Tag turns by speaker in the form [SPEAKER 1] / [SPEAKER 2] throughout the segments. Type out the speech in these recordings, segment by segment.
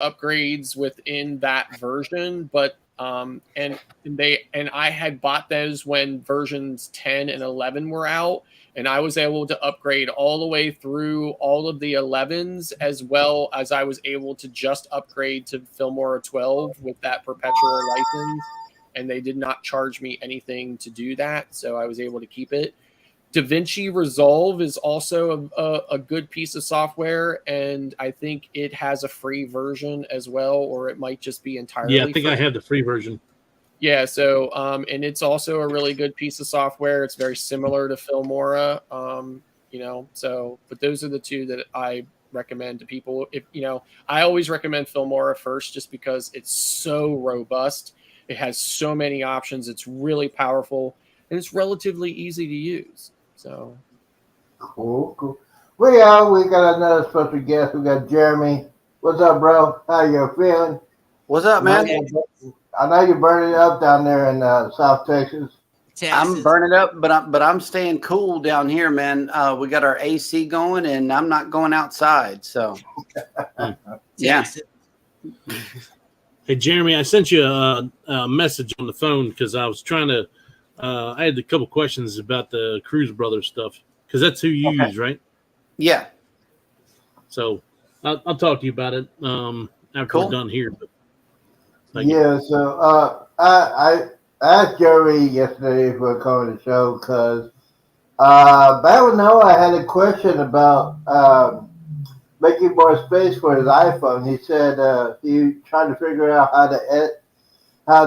[SPEAKER 1] upgrades within that version, but and I had bought those when versions 10 and 11 were out, and I was able to upgrade all the way through all of the 11s, as well as I was able to just upgrade to Filmora 12 with that perpetual license, and they did not charge me anything to do that, so I was able to keep it. DaVinci Resolve is also a good piece of software, and I think it has a free version as well, or it might just be entirely
[SPEAKER 2] Yeah, I think
[SPEAKER 1] free.
[SPEAKER 2] I have the free version.
[SPEAKER 1] Yeah, so and it's also a really good piece of software. It's very similar to Filmora, so but those are the two that I recommend to people. If I always recommend Filmora first just because it's so robust. It has so many options. It's really powerful, and it's relatively easy to use. So
[SPEAKER 3] cool. We got another special guest. We got Jeremy. What's up, bro? How you feeling?
[SPEAKER 4] What's up, man?
[SPEAKER 3] I know you're burning it up down there in South Texas.
[SPEAKER 4] I'm burning up, but I'm staying cool down here, man. We got our AC going, and I'm not going outside. So, yeah.
[SPEAKER 2] Hey, Jeremy, I sent you a message on the phone because I was trying to. I had a couple questions about the Cruz Brothers stuff because that's who you use, right?
[SPEAKER 4] Yeah.
[SPEAKER 2] So I'll talk to you about it after we're done here. But
[SPEAKER 3] yeah. So I asked Jeremy yesterday for coming to the show because back when I had a question about making more space for his iPhone. He said he trying to figure out how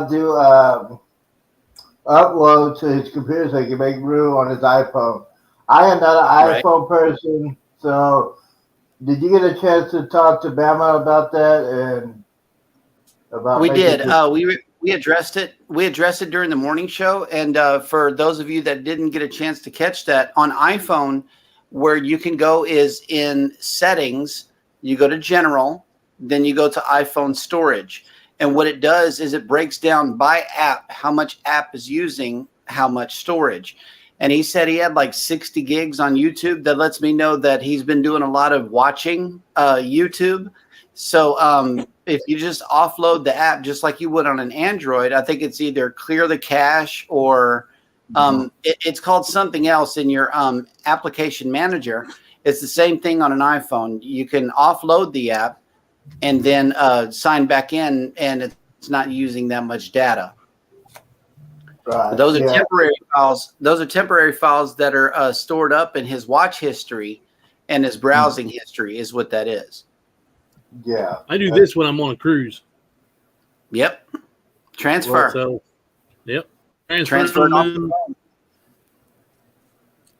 [SPEAKER 3] to upload to his computer so he can make room on his iPhone. I am not an iPhone person, so did you get a chance to talk to Bama about that and about?
[SPEAKER 4] We did. We addressed it. We addressed it during the morning show, and for those of you that didn't get a chance to catch that, on iPhone, where you can go is in settings. You go to general, then you go to iPhone storage. And what it does is it breaks down by app how much app is using how much storage. And he said he had like 60 gigs on YouTube. That lets me know that he's been doing a lot of watching YouTube. So if you just offload the app just like you would on an Android, I think it's either clear the cache or it's called something else in your application manager. It's the same thing on an iPhone. You can offload the app and then sign back in, and it's not using that much data. Right. Those are temporary files. Those are temporary files that are stored up in his watch history and his browsing history is what that is.
[SPEAKER 3] Yeah.
[SPEAKER 2] I do this when I'm on a cruise.
[SPEAKER 4] Yep. Transfer.
[SPEAKER 2] So, yep.
[SPEAKER 4] Transfer.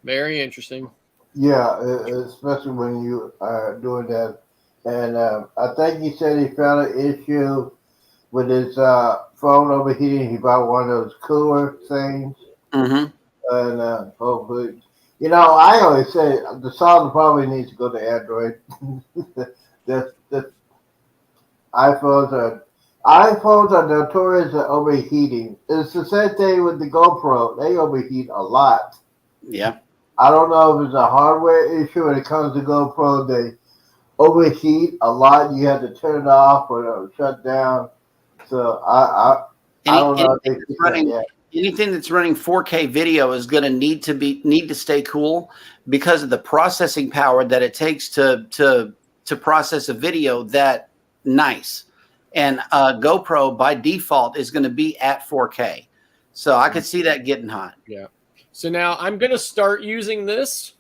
[SPEAKER 1] Very interesting.
[SPEAKER 3] Yeah, especially when you are doing that. And I think he said he found an issue with his phone overheating. He bought one of those cooler things.
[SPEAKER 4] Mm-hmm.
[SPEAKER 3] And hopefully, I always say the solve probably needs to go to Android. the iPhones are notorious at overheating. It's the same thing with the GoPro. They overheat a lot.
[SPEAKER 4] Yeah.
[SPEAKER 3] I don't know if it's a hardware issue when it comes to GoPro. They overheat a lot. You have to turn it off or it'll shut down. So I don't know.
[SPEAKER 4] Anything that's running 4K video is going to need to stay cool because of the processing power that it takes to process a video that nice. And GoPro by default is going to be at 4K. So I could see that getting hot.
[SPEAKER 1] Yeah. So now I'm going to start using this.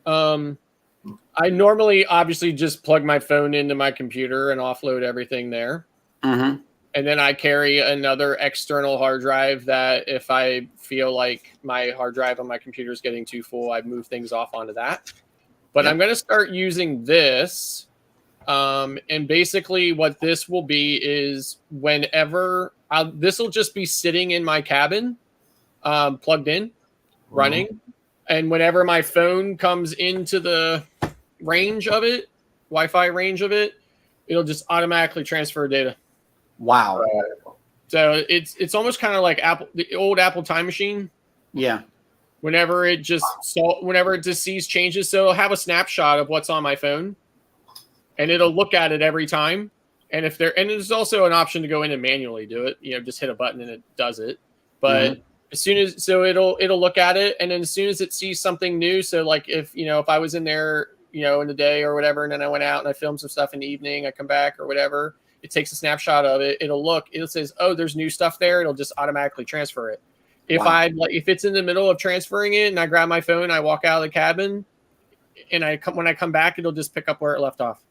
[SPEAKER 1] I normally obviously just plug my phone into my computer and offload everything there.
[SPEAKER 4] Mm-hmm.
[SPEAKER 1] And then I carry another external hard drive that if I feel like my hard drive on my computer is getting too full, I move things off onto that. But I'm going to start using this. And basically what this will be is whenever this will just be sitting in my cabin, plugged in, running. And whenever my phone comes into the range of it, Wi-Fi range of it, it'll just automatically transfer data.
[SPEAKER 4] Wow.
[SPEAKER 1] So it's almost kind of like the old Apple Time Machine.
[SPEAKER 4] Yeah.
[SPEAKER 1] Whenever it just sees changes, so it'll have a snapshot of what's on my phone, and it'll look at it every time. And if there's also an option to go in and manually do it. Just hit a button and it does it. But as soon as it'll look at it, and then as soon as it sees something new, so like if I was in there, in the day or whatever, and then I went out and I filmed some stuff in the evening, I come back or whatever, it takes a snapshot of it. It says, oh, there's new stuff there. It'll just automatically transfer it. If if it's in the middle of transferring it and I grab my phone, I walk out of the cabin, and when I come back, it'll just pick up where it left off.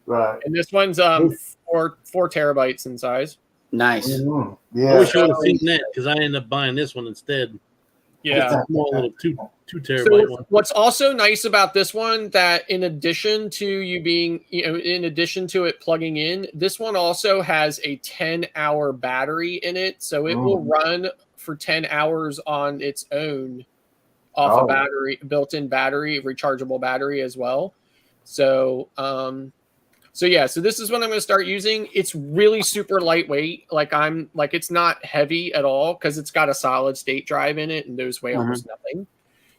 [SPEAKER 3] Right.
[SPEAKER 1] And this one's 4 terabytes in size.
[SPEAKER 4] Nice.
[SPEAKER 3] Mm-hmm.
[SPEAKER 2] I
[SPEAKER 3] Yeah.
[SPEAKER 2] wish I would have seen that because I ended up buying this one instead.
[SPEAKER 1] Yeah.
[SPEAKER 2] It's a small little 2 terabyte
[SPEAKER 1] So
[SPEAKER 2] one.
[SPEAKER 1] what's also nice about this one, that in addition to in addition to it plugging in, this one also has a 10-hour battery in it, so it will run for 10 hours on its own off a battery, built-in battery, rechargeable battery as well. So so this is what I'm going to start using. It's really super lightweight. It's not heavy at all because it's got a solid state drive in it, and those weigh almost nothing.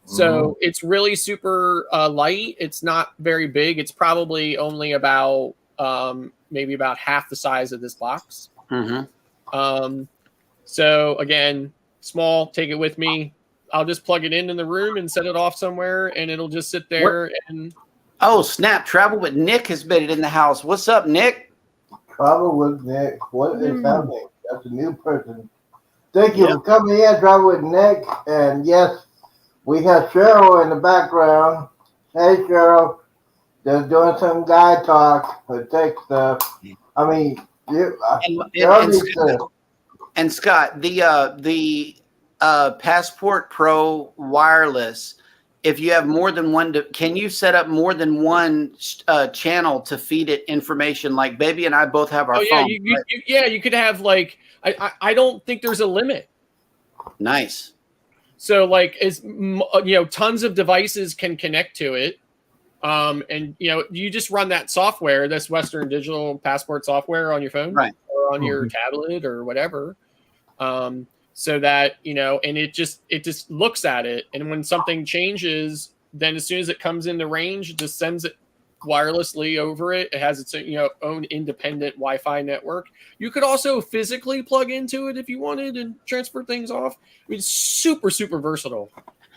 [SPEAKER 1] So it's really super light. It's not very big. It's probably only about maybe about half the size of this box. So again, small. Take it with me. I'll just plug it in the room and set it off somewhere, and it'll just sit there. And
[SPEAKER 4] oh snap! Travel with Nick has been in the house. What's up, Nick?
[SPEAKER 3] Travel with Nick. What is happening? That's a new person. Thank you for coming in, Travel with Nick. And yes, we have Cheryl in the background. Hey, Cheryl. Just doing some guy talk or tech stuff. I mean,
[SPEAKER 4] and Scott, the Passport Pro wireless. If you have more than one, can you set up more than one channel to feed it information? Like Baby and I both have our phone.
[SPEAKER 1] You could have I don't think there's a limit.
[SPEAKER 4] Nice.
[SPEAKER 1] So tons of devices can connect to it. And you just run that software, this Western Digital Passport software on your phone,
[SPEAKER 4] right,
[SPEAKER 1] or on your tablet or whatever. So that, and it just looks at it. And when something changes, then as soon as it comes into range, it just sends it wirelessly over it. It has its own independent Wi-Fi network. You could also physically plug into it if you wanted and transfer things off. I mean, it's super, super versatile.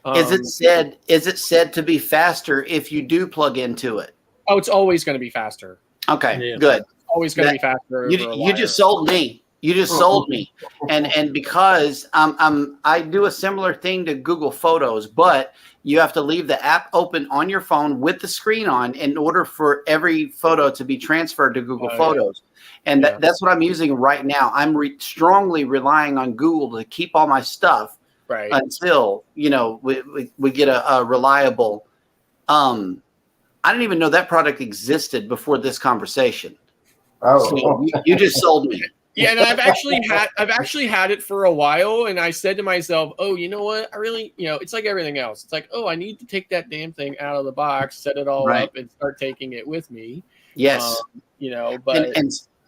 [SPEAKER 4] Is it said to be faster if you do plug into it?
[SPEAKER 1] Oh, it's always going to be faster.
[SPEAKER 4] Okay, good.
[SPEAKER 1] It's always going to be faster.
[SPEAKER 4] You just sold me. You just sold me, and because I do a similar thing to Google Photos, but you have to leave the app open on your phone with the screen on in order for every photo to be transferred to Google Photos, and that's what I'm using right now. I'm strongly relying on Google to keep all my stuff until we get a reliable. I didn't even know that product existed before this conversation. So you just sold me.
[SPEAKER 1] Yeah, and I've actually had it for a while, and I said to myself, "Oh, you know what? I really, it's like everything else. It's like, oh, I need to take that damn thing out of the box, set it all up, and start taking it with me."
[SPEAKER 4] Yes,
[SPEAKER 1] but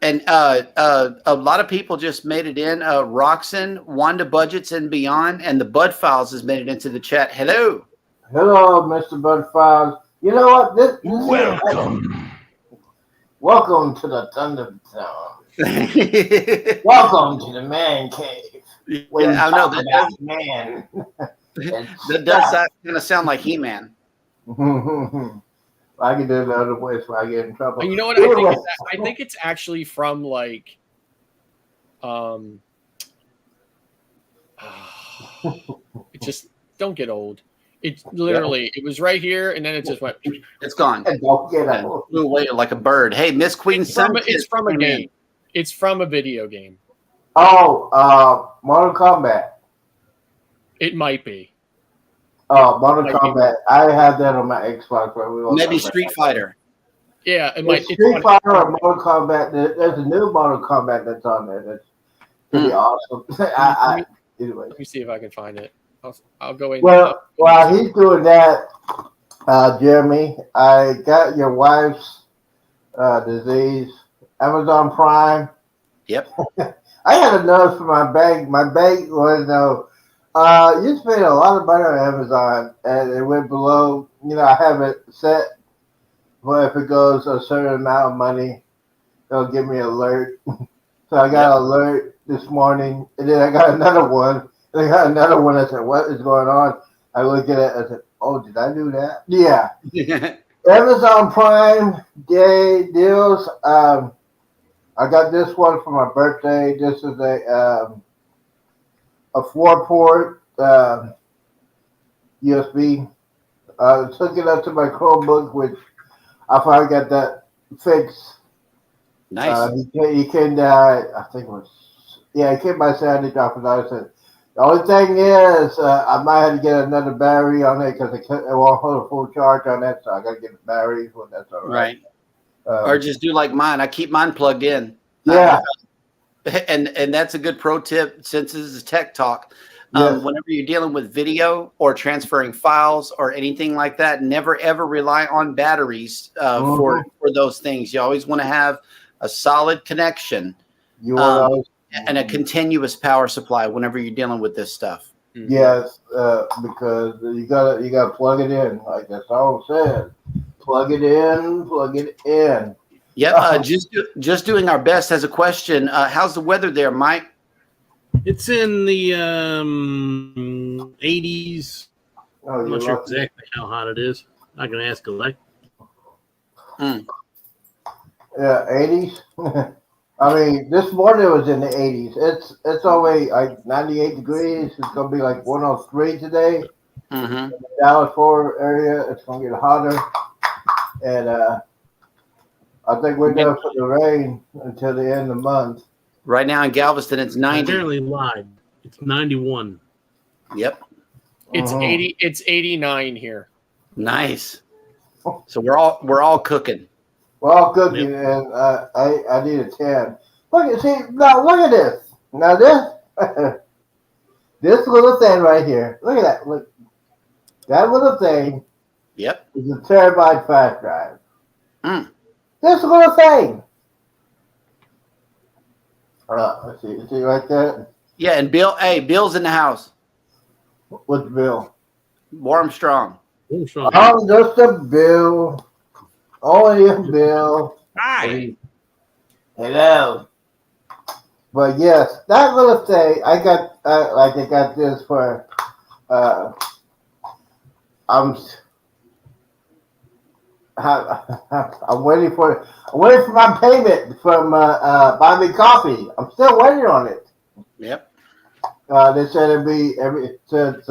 [SPEAKER 4] and a lot of people just made it in. Roxanne, Wanda Budgets and Beyond, and the Bud Files has made it into the chat. Hello,
[SPEAKER 3] Mr. Bud Files. You know what? Welcome to the Thunder Zone. Welcome to the man cave.
[SPEAKER 4] I know that
[SPEAKER 3] man.
[SPEAKER 4] That does kind of sound like He-Man.
[SPEAKER 3] I can do another voice where I get in trouble.
[SPEAKER 1] You know what? I think it's actually from it just don't get old. It literally it was right here, and then it just went.
[SPEAKER 4] It's gone.
[SPEAKER 3] Don't get old.
[SPEAKER 4] Flew away like a bird. Hey, Miss Queen.
[SPEAKER 1] It's from a game. It's from a video game.
[SPEAKER 3] Oh, Mortal Kombat.
[SPEAKER 1] It might be.
[SPEAKER 3] Oh, Mortal Kombat. I have that on my Xbox.
[SPEAKER 4] Maybe Street Fighter.
[SPEAKER 1] Yeah, it might.
[SPEAKER 3] Street Fighter or Mortal Kombat. There's a new Mortal Kombat that's on there. That's pretty awesome. Anyway.
[SPEAKER 1] Let me see if I can find it. I'll go in.
[SPEAKER 3] Well, while he's doing that, Jeremy, I got your wife's disease. Amazon Prime.
[SPEAKER 4] Yep.
[SPEAKER 3] I had a notice from my bank. My bank was you spent a lot of money on Amazon, and it went below. I have it set Well, if it goes a certain amount of money, they'll give me an alert. So I got an alert this morning, and then I got another one. And I got another one. I said, "What is going on?" I look at it. I said, "Oh, did I do that?" Yeah. Amazon Prime Day deals. I got this one for my birthday. This is a 4-port USB. Took it up to my Chromebook, which I finally got that fixed.
[SPEAKER 4] Nice.
[SPEAKER 3] He came down. I think it was. Yeah, he came by Saturday, dropped it off. I said, the only thing is, I might have to get another battery on it because it won't hold a full charge on that, so I got to get the battery. Well, that's all right.
[SPEAKER 4] Or just do like mine. I keep mine plugged in.
[SPEAKER 3] Yeah.
[SPEAKER 4] And that's a good pro tip since this is tech talk.
[SPEAKER 3] Yes.
[SPEAKER 4] Whenever you're dealing with video or transferring files or anything like that, never ever rely on batteries for those things. You always want to have a solid connection.
[SPEAKER 3] You want
[SPEAKER 4] and a continuous power supply whenever you're dealing with this stuff.
[SPEAKER 3] Yes, because you gotta plug it in. Like that's all it says. Plug it in. Plug it in.
[SPEAKER 4] Yep. Just doing our best. Has a question. How's the weather there, Mike?
[SPEAKER 2] It's in the 80s.
[SPEAKER 3] Oh,
[SPEAKER 2] I'm not sure exactly how hot it is. I can ask Alexa.
[SPEAKER 3] Yeah, 80s. I mean, this morning was in the 80s. It's only like 98 degrees. It's gonna be like 103 today.
[SPEAKER 4] Mm-hmm.
[SPEAKER 3] In the Dallas-Fort area, it's gonna get hotter, and I think we're done for the rain until the end of the month.
[SPEAKER 4] Right now in Galveston, it's 90.
[SPEAKER 2] I apparently lied. It's 91.
[SPEAKER 4] Yep.
[SPEAKER 1] It's 80. It's 89 here.
[SPEAKER 4] Nice. So we're all cooking.
[SPEAKER 3] We're all cooking, and I need a 10. Look at this. Now this this little thing right here. Look at that. Look, that little thing.
[SPEAKER 4] Yep.
[SPEAKER 3] Is a terabyte flash drive.
[SPEAKER 4] This
[SPEAKER 3] little thing. Let's see. See right there?
[SPEAKER 4] Yeah, and Bill's in the house.
[SPEAKER 3] What's Bill?
[SPEAKER 4] Armstrong.
[SPEAKER 3] I'm just a Bill. Only a Bill.
[SPEAKER 4] Hi.
[SPEAKER 3] Hello. But yes, that little thing, I got I got this for I'm waiting for my payment from Buy Me Coffee. I'm still waiting on it.
[SPEAKER 4] Yep.
[SPEAKER 3] They said it'd be since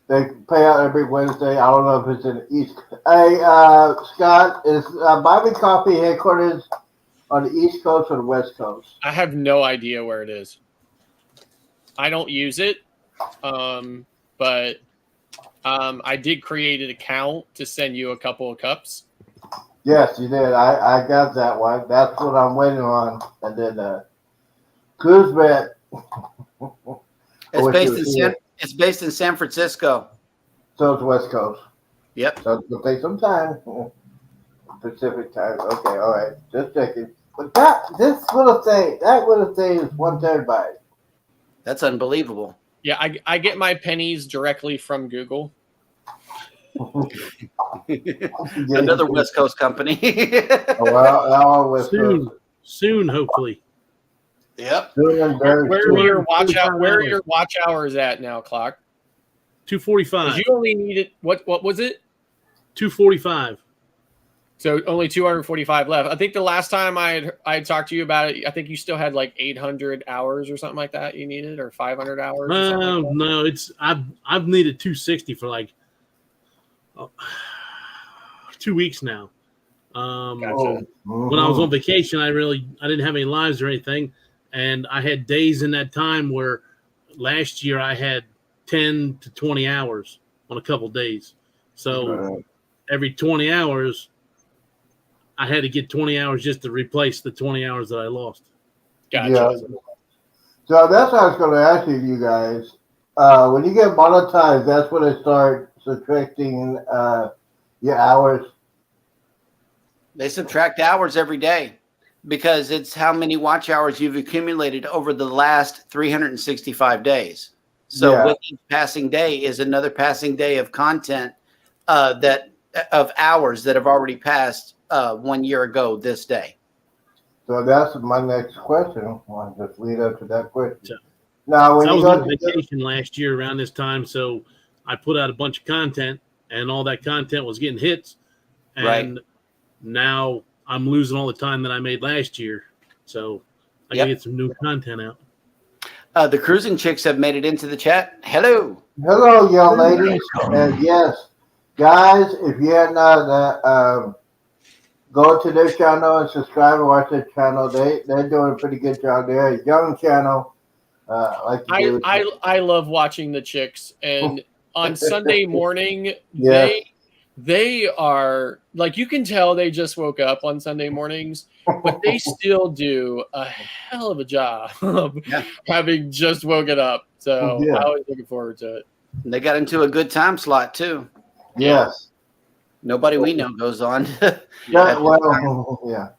[SPEAKER 3] they pay out every Wednesday. I don't know if it's in the East. Hey, Scott, is Buy Me Coffee headquarters on the East Coast or the West Coast?
[SPEAKER 1] I have no idea where it is. I don't use it, but I did create an account to send you a couple of cups.
[SPEAKER 3] Yes, you did. I got that one. That's what I'm waiting on. And then Cruise Bet.
[SPEAKER 4] It's based in San Francisco.
[SPEAKER 3] So it's West Coast.
[SPEAKER 4] Yep.
[SPEAKER 3] So it'll take some time. Pacific time. Okay, all right. Just checking. But that little thing is 1 terabyte.
[SPEAKER 4] That's unbelievable.
[SPEAKER 1] Yeah, I get my pennies directly from Google.
[SPEAKER 4] Another West Coast company.
[SPEAKER 2] Soon, hopefully.
[SPEAKER 4] Yep.
[SPEAKER 1] Where are your watch hours at now, Clock?
[SPEAKER 2] 245.
[SPEAKER 1] You only needed what was it?
[SPEAKER 2] 245.
[SPEAKER 1] So only 245 left. I think the last time I had talked to you about it, I think you still had like 800 hours or something like that you needed, or 500 hours.
[SPEAKER 2] No, it's I've needed 260 for like 2 weeks now.
[SPEAKER 1] Gotcha.
[SPEAKER 2] When I was on vacation, I didn't have any lives or anything, and I had days in that time where last year I had 10 to 20 hours on a couple days. So every 20 hours, I had to get 20 hours just to replace the 20 hours that I lost.
[SPEAKER 1] Gotcha.
[SPEAKER 3] Yeah. So that's what I was going to ask you guys. When you get monetized, that's when they start subtracting your hours.
[SPEAKER 4] They subtract hours every day because it's how many watch hours you've accumulated over the last 365 days. So with each passing day is another passing day of content that of hours that have already passed 1 year ago this day.
[SPEAKER 3] So that's my next question. I'll just lead up to that question.
[SPEAKER 2] So-
[SPEAKER 3] Now, when
[SPEAKER 2] I
[SPEAKER 3] you
[SPEAKER 2] was
[SPEAKER 3] go
[SPEAKER 2] on vacation last year around this time, so I put out a bunch of content, and all that content was getting hits. And
[SPEAKER 4] Right.
[SPEAKER 2] now I'm losing all the time that I made last year. So I
[SPEAKER 4] Yep.
[SPEAKER 2] gotta get some new content out.
[SPEAKER 4] The cruising chicks have made it into the chat. Hello.
[SPEAKER 3] hello, young ladies, and yes, guys, if you have not, go to their channel and subscribe and watch their channel. They're doing a pretty good job. They're a young channel. Like to do.
[SPEAKER 1] I love watching the chicks, and on Sunday morning,
[SPEAKER 3] Yes.
[SPEAKER 1] they are like, you can tell they just woke up on Sunday mornings, but they still do a hell of a job of
[SPEAKER 4] Yeah.
[SPEAKER 1] having just woken up. So
[SPEAKER 3] Yeah.
[SPEAKER 1] I was looking forward to it.
[SPEAKER 4] They got into a good time slot too.
[SPEAKER 3] Yes.
[SPEAKER 4] Nobody we know goes on.
[SPEAKER 3] Yeah. Well, yeah.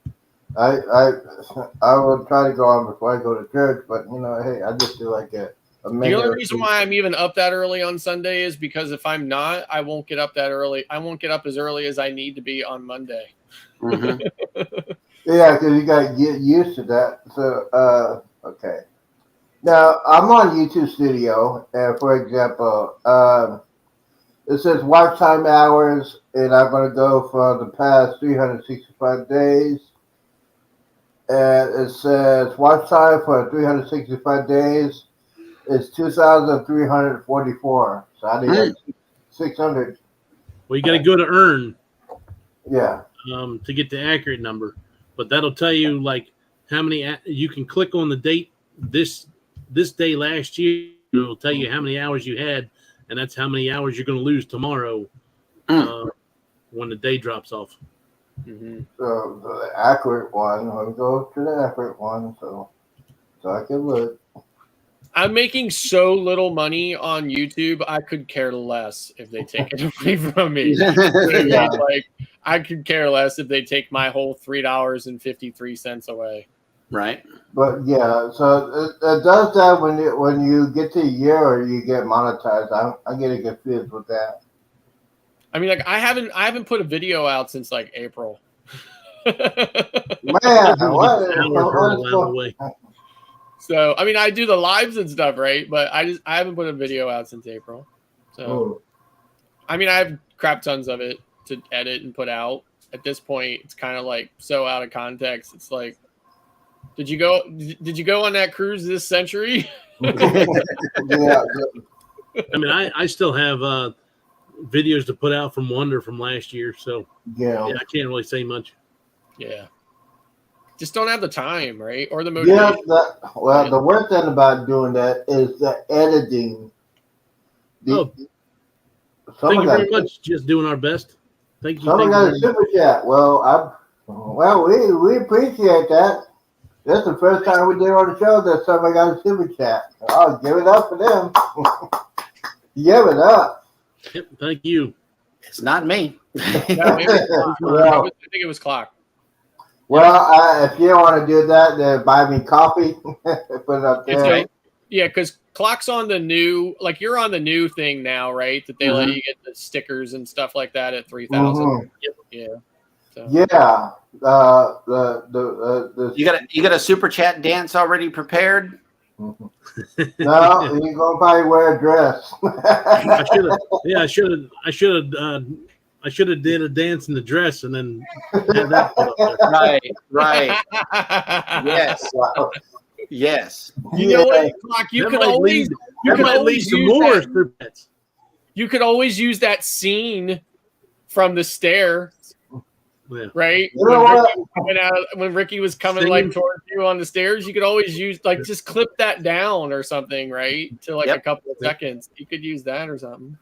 [SPEAKER 3] I will try to go on before I go to church, but hey, I just do like a
[SPEAKER 1] The
[SPEAKER 3] minute.
[SPEAKER 1] only
[SPEAKER 3] or
[SPEAKER 1] reason
[SPEAKER 3] two.
[SPEAKER 1] why I'm even up that early on Sunday is because if I'm not, I won't get up that early. I won't get up as early as I need to be on Monday.
[SPEAKER 4] Mhm.
[SPEAKER 3] Yeah, because you got to get used to that. So, okay. Now, I'm on YouTube Studio, and for example, it says watch time hours, and I'm going to go for the past 365 days. And it says watch time for 365 days is 2,344. So I need like 600.
[SPEAKER 2] Well, you got to go to earn
[SPEAKER 3] Yeah.
[SPEAKER 2] to get the accurate number, but that'll tell you like how many you can click on the date this day last year. It'll tell you how many hours you had, and that's how many hours you're going to lose tomorrow when the day drops off.
[SPEAKER 1] Mm-hmm.
[SPEAKER 3] So the accurate one, I'll go to the accurate one so I can look.
[SPEAKER 1] I'm making so little money on YouTube. I could care less if they take it away from me.
[SPEAKER 3] Yeah.
[SPEAKER 1] Like, I could care less if they take my whole $3.53 away.
[SPEAKER 4] Right.
[SPEAKER 3] But yeah, so it does that when you get to a year or you get monetized. I'm getting confused with that.
[SPEAKER 1] I mean, like, I haven't put a video out since like April.
[SPEAKER 3] Man,
[SPEAKER 2] Just an hour hurdle out of the way.
[SPEAKER 1] So I mean, I do the lives and stuff, right? But I haven't put a video out since April. So
[SPEAKER 3] Oh.
[SPEAKER 1] I mean, I have crap tons of it to edit and put out. At this point, it's kind of like so out of context. It's like, did you go on that cruise this century?
[SPEAKER 3] Yeah.
[SPEAKER 2] I mean, I still have videos to put out from Wonder from last year, so
[SPEAKER 3] Yeah.
[SPEAKER 2] I can't really say much.
[SPEAKER 1] Yeah. Just don't have the time, right? Or the
[SPEAKER 3] Yeah.
[SPEAKER 1] motivation.
[SPEAKER 3] The worst thing about doing that is the editing.
[SPEAKER 2] Thank you very much. Just doing our best. Thank you.
[SPEAKER 3] Someone got a
[SPEAKER 2] Thank you.
[SPEAKER 3] super chat. Well, we appreciate that. That's the first time we did on the show that somebody got a super chat. I'll give it up for them. Give it up.
[SPEAKER 2] Yep, thank you.
[SPEAKER 4] It's not me.
[SPEAKER 1] Yeah, maybe it's Clock.
[SPEAKER 3] Well,
[SPEAKER 1] I think it was Clock.
[SPEAKER 3] well, if you don't want to do that, then buy me coffee. Put it up
[SPEAKER 1] It's
[SPEAKER 3] there.
[SPEAKER 1] like, yeah, because Clock's on the new, like you're on the new thing now, right? That they let you get the stickers and stuff like that at 3,000.
[SPEAKER 3] Mhm.
[SPEAKER 1] Yeah. So.
[SPEAKER 3] Yeah.
[SPEAKER 4] You got a super chat dance already prepared?
[SPEAKER 3] No, you're gonna probably wear a dress.
[SPEAKER 2] I should have. Yeah, I should have did a dance in the dress and then had that put up there.
[SPEAKER 4] Right. Yes.
[SPEAKER 3] Wow.
[SPEAKER 4] Yes.
[SPEAKER 1] You know what, Clock? You
[SPEAKER 2] That
[SPEAKER 1] could
[SPEAKER 2] might
[SPEAKER 1] always
[SPEAKER 2] lead- that might lead to more strip bets.
[SPEAKER 1] you could always use that scene from the stair,
[SPEAKER 2] Yeah.
[SPEAKER 1] right?
[SPEAKER 3] You know what?
[SPEAKER 1] When Ricky was coming
[SPEAKER 2] Singing.
[SPEAKER 1] like towards you on the stairs, you could always use like just clip that down or something, right? To like
[SPEAKER 4] Yep.
[SPEAKER 1] a couple of seconds. You could use that or something.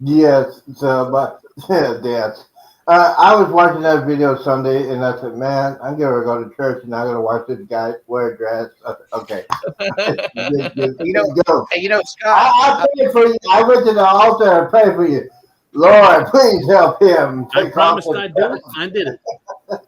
[SPEAKER 3] Yes. So, but yes. I was watching that video Sunday, and I said, "Man, I'm gonna go to church, and I'm gonna watch this guy wear a dress." I said, okay. Go.
[SPEAKER 4] Hey, Scott.
[SPEAKER 3] I prayed for you. I went to the altar and prayed for you. Lord, please help him.
[SPEAKER 2] I
[SPEAKER 3] Take
[SPEAKER 2] promised
[SPEAKER 3] off
[SPEAKER 2] I'd do it. I did it.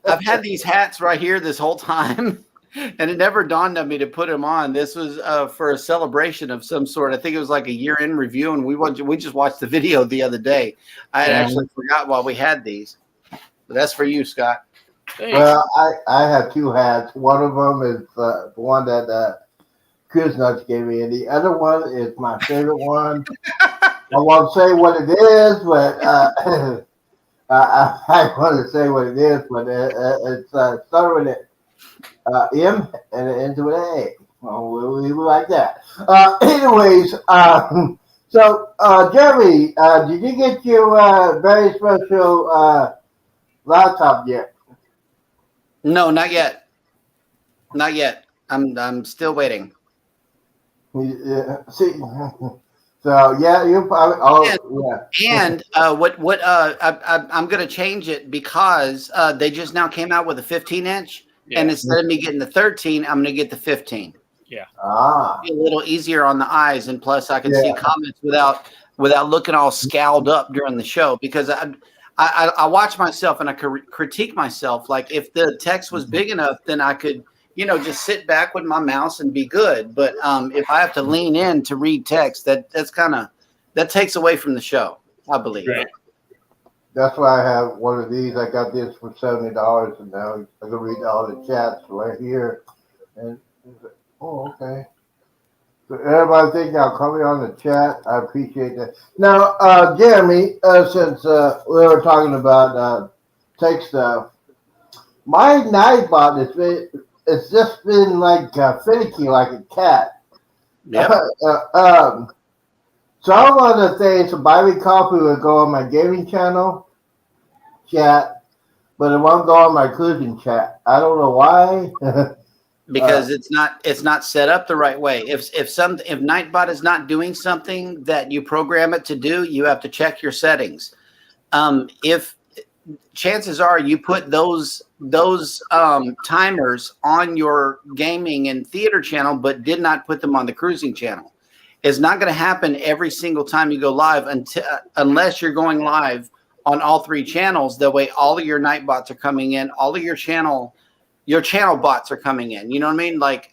[SPEAKER 4] I've had these hats right here this whole time. And it never dawned on me to put him on. This was for a celebration of some sort. I think it was like a year-end review, and we just watched the video the other day. I had actually forgot why we had these. But that's for you, Scott.
[SPEAKER 1] Thanks.
[SPEAKER 3] Well, I have two hats. One of them is the one that Chris Nuts gave me, and the other one is my favorite one. I won't say what it is, but I want to say what it is, but it's started with an M and it ends with an A. Well, we'll leave it like that. Anyways, so Jeremy, did you get your very special laptop yet?
[SPEAKER 4] No, not yet. Not yet. I'm still waiting.
[SPEAKER 3] See, so yeah, you probably. Oh, yeah.
[SPEAKER 4] And I'm going to change it because they just now came out with a 15-inch, and instead of me getting the 13, I'm going to get the 15.
[SPEAKER 1] Yeah.
[SPEAKER 4] Be a little easier on the eyes, and plus I can see comments without looking all scowled up during the show, because I watch myself and I critique myself. Like, if the text was big enough, then I could, just sit back with my mouse and be good. But if I have to lean in to read text, that takes away from the show, I believe.
[SPEAKER 1] Right.
[SPEAKER 3] That's why I have one of these. I got this for $70, and now I can read all the chats right here. And okay. So everybody think I'll come on the chat. I appreciate that. Now, Jeremy, since we were talking about tech stuff, my Nightbot it's just been like finicky like a cat.
[SPEAKER 4] Yep.
[SPEAKER 3] So I want to say some Bobby Coffee will go on my gaming channel chat, but it won't go on my cruising chat. I don't know why.
[SPEAKER 4] Because it's not set up the right way. If Nightbot is not doing something that you program it to do, you have to check your settings. If chances are you put those timers on your gaming and theater channel, but did not put them on the cruising channel, it's not going to happen every single time you go live unless you're going live on all three channels. That way, all of your Nightbots are coming in, all of your channel bots are coming in. You know what I mean? Like,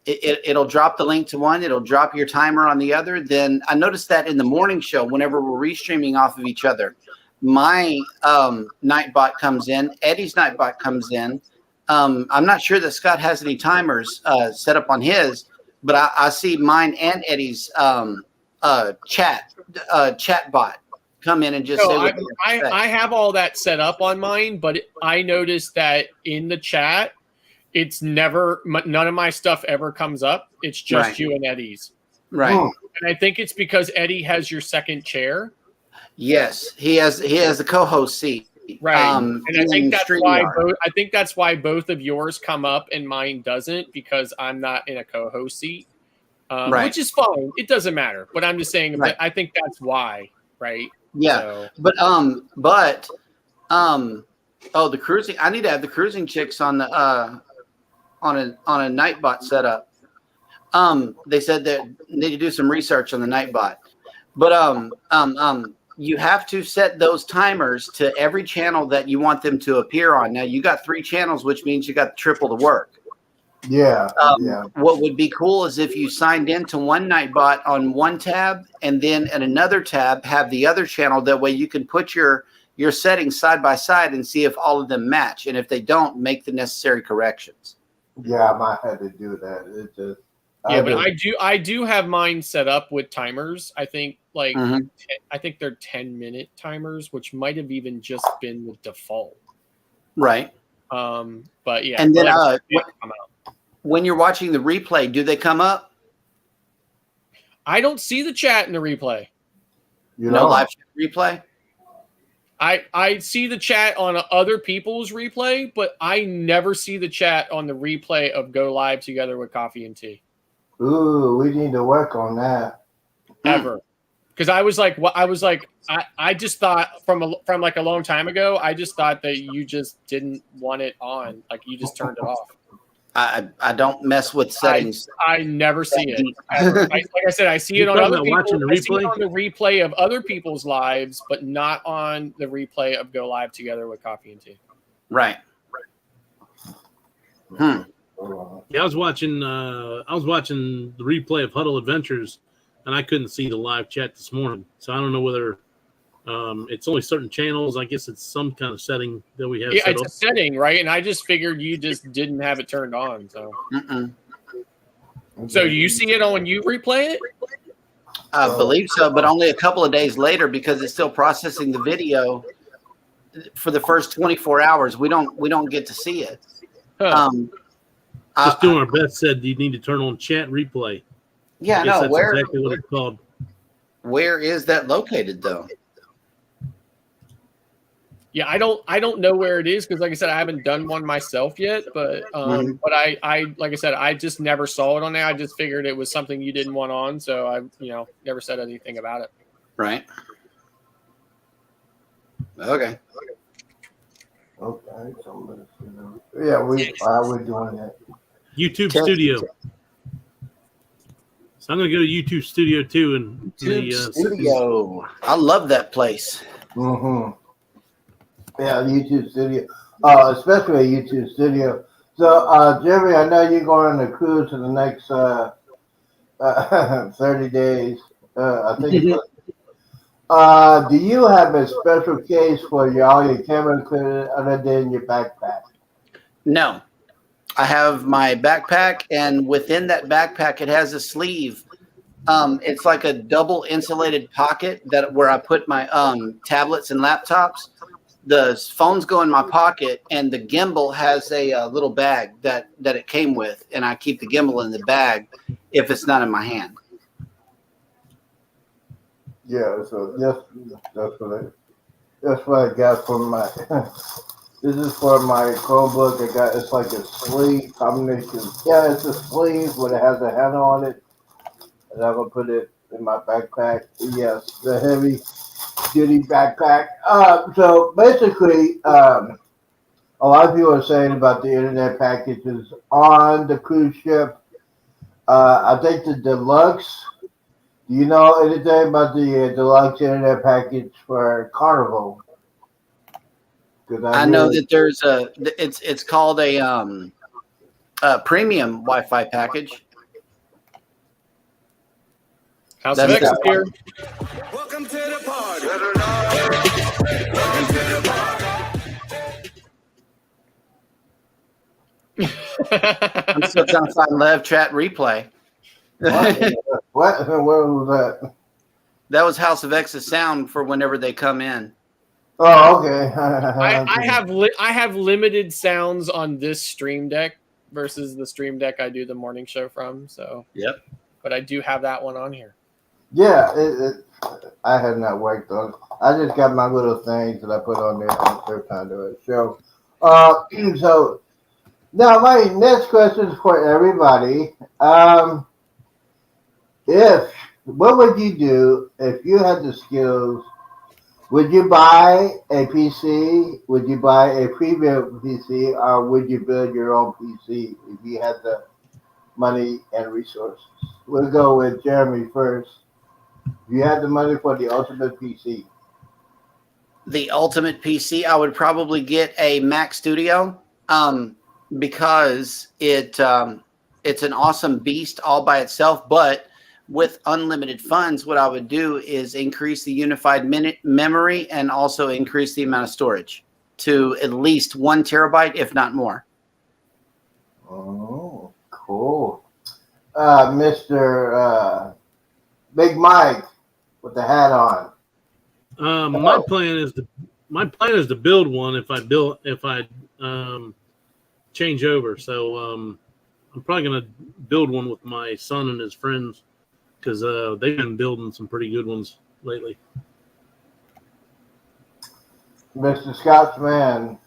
[SPEAKER 4] it'll drop the link to one, it'll drop your timer on the other. Then I noticed that in the morning show, whenever we're restreaming off of each other, my Nightbot comes in, Eddie's Nightbot comes in. I'm not sure that Scott has any timers set up on his, but I see mine and Eddie's chat bot come in and just say what
[SPEAKER 1] I have all that set up on mine, but I noticed that in the chat, it's never, none of my stuff ever comes up. It's just you and Eddie's.
[SPEAKER 4] Right.
[SPEAKER 1] And I think it's because Eddie has your second chair.
[SPEAKER 4] Yes, he has the co-host seat.
[SPEAKER 1] Right. And I think that's why both of yours come up and mine doesn't, because I'm not in a co-host seat. Which is fine. It doesn't matter. But I'm just saying that I think that's why, right?
[SPEAKER 4] Yeah.
[SPEAKER 1] So.
[SPEAKER 4] But the cruising, I need to have the cruising chicks on the on a Nightbot setup. They said that they need to do some research on the Nightbot. But you have to set those timers to every channel that you want them to appear on. Now, you got 3 channels, which means you got triple the work.
[SPEAKER 3] Yeah.
[SPEAKER 4] What would be cool is if you signed into one Nightbot on one tab, and then in another tab have the other channel. That way you can put your settings side by side and see if all of them match. And if they don't, make the necessary corrections.
[SPEAKER 3] Yeah, I might have to do that. It's just
[SPEAKER 1] I do have mine set up with timers. I think I think they're 10-minute timers, which might have even just been the default.
[SPEAKER 4] Right.
[SPEAKER 1] But yeah.
[SPEAKER 4] And then when you're watching the replay, do they come up?
[SPEAKER 1] I don't see the chat in the replay.
[SPEAKER 4] No live chat replay?
[SPEAKER 1] I see the chat on other people's replay, but I never see the chat on the replay of Go Live Together with Coffee and Tea.
[SPEAKER 3] Ooh, we need to work on that.
[SPEAKER 1] Ever. Because I was like, I just thought from like a long time ago, I just thought that you just didn't want it on. Like, you just turned it off.
[SPEAKER 4] I don't mess with settings.
[SPEAKER 1] I never see it. Like I said, I see it on other people. I see it on the replay of other people's lives, but not on the replay of Go Live Together with Coffee and Tea.
[SPEAKER 4] Right.
[SPEAKER 2] Yeah, I was watching the replay of Huddle Adventures, and I couldn't see the live chat this morning. So I don't know whether it's only certain channels. I guess it's some kind of setting that we have
[SPEAKER 1] Yeah,
[SPEAKER 2] set
[SPEAKER 1] it's
[SPEAKER 2] up.
[SPEAKER 1] a setting, right? And I just figured you just didn't have it turned on. So, so do you see it on when you replay it?
[SPEAKER 4] I believe so, but only a couple of days later because it's still processing the video for the first 24 hours. We don't get to see it.
[SPEAKER 1] Huh.
[SPEAKER 2] Just doing our best. Said you need to turn on chat replay.
[SPEAKER 4] Yeah,
[SPEAKER 2] I guess
[SPEAKER 4] no.
[SPEAKER 2] that's exactly what it's called.
[SPEAKER 4] Where is that located though?
[SPEAKER 1] Yeah, I don't know where it is because, like I said, I haven't done one myself yet. But but I like I said, I just never saw it on there. I just figured it was something you didn't want on, so I never said anything about it.
[SPEAKER 4] Right. Okay.
[SPEAKER 3] Okay. So yeah, we're doing that.
[SPEAKER 2] YouTube Studio. So I'm going to go to YouTube Studio too, and
[SPEAKER 4] Studio. I love that place.
[SPEAKER 3] Mm-hmm. Yeah, YouTube Studio, especially YouTube Studio. So, Jeremy, I know you're going on a cruise for the next 30 days. I think. Do you have a special case for all your camera equipment other than your backpack?
[SPEAKER 4] No. I have my backpack, and within that backpack, it has a sleeve. It's like a double insulated pocket where I put my tablets and laptops. The phones go in my pocket, and the gimbal has a little bag that it came with, and I keep the gimbal in the bag if it's not in my hand.
[SPEAKER 3] Yeah, so that's what I got from my. This is for my Chromebook. It's like a sleeve combination. Yeah, it's a sleeve, but it has a handle on it, and I'm gonna put it in my backpack. Yes, the heavy duty backpack. So basically, a lot of people are saying about the internet packages on the cruise ship. I think the deluxe. Do you know anything about the deluxe internet package for Carnival?
[SPEAKER 4] I know that there's it's called a premium Wi-Fi package.
[SPEAKER 1] House of X is here.
[SPEAKER 5] Welcome to the party. Welcome to the party.
[SPEAKER 4] I'm still trying to find live chat replay.
[SPEAKER 3] What? Where was that?
[SPEAKER 4] That was House of X's sound for whenever they come in.
[SPEAKER 3] Oh, okay.
[SPEAKER 1] I have limited sounds on this Stream Deck versus the Stream Deck I do the morning show from. So
[SPEAKER 4] Yep.
[SPEAKER 1] But I do have that one on here.
[SPEAKER 3] Yeah, I have not worked on it. I just got my little things that I put on there every time to a show. So now my next question is for everybody. What would you do if you had the skills? Would you buy a PC? Would you buy a premium PC, or would you build your own PC if you had the money and resources? We'll go with Jeremy first. If you had the money for the ultimate PC.
[SPEAKER 4] The ultimate PC, I would probably get a Mac Studio because it's an awesome beast all by itself, but with unlimited funds, what I would do is increase the unified memory and also increase the amount of storage to at least 1 terabyte, if not more.
[SPEAKER 3] Oh, cool. Mr. Big Mike with the hat on.
[SPEAKER 2] My plan is to build one if I change over. So I'm probably gonna build one with my son and his friends because they've been building some pretty good ones lately.
[SPEAKER 3] Mr. Scotsman.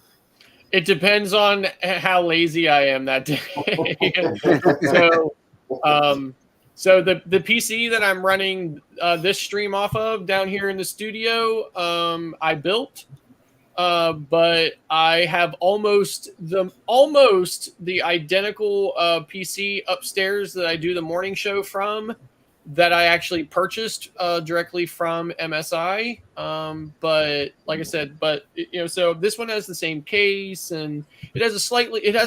[SPEAKER 1] It depends on how lazy I am that day. So the PC that I'm running this stream off of down here in the studio, I built, but I have almost the identical PC upstairs that I do the morning show from, that I actually purchased directly from MSI. But like I said, so this one has the same case, and it has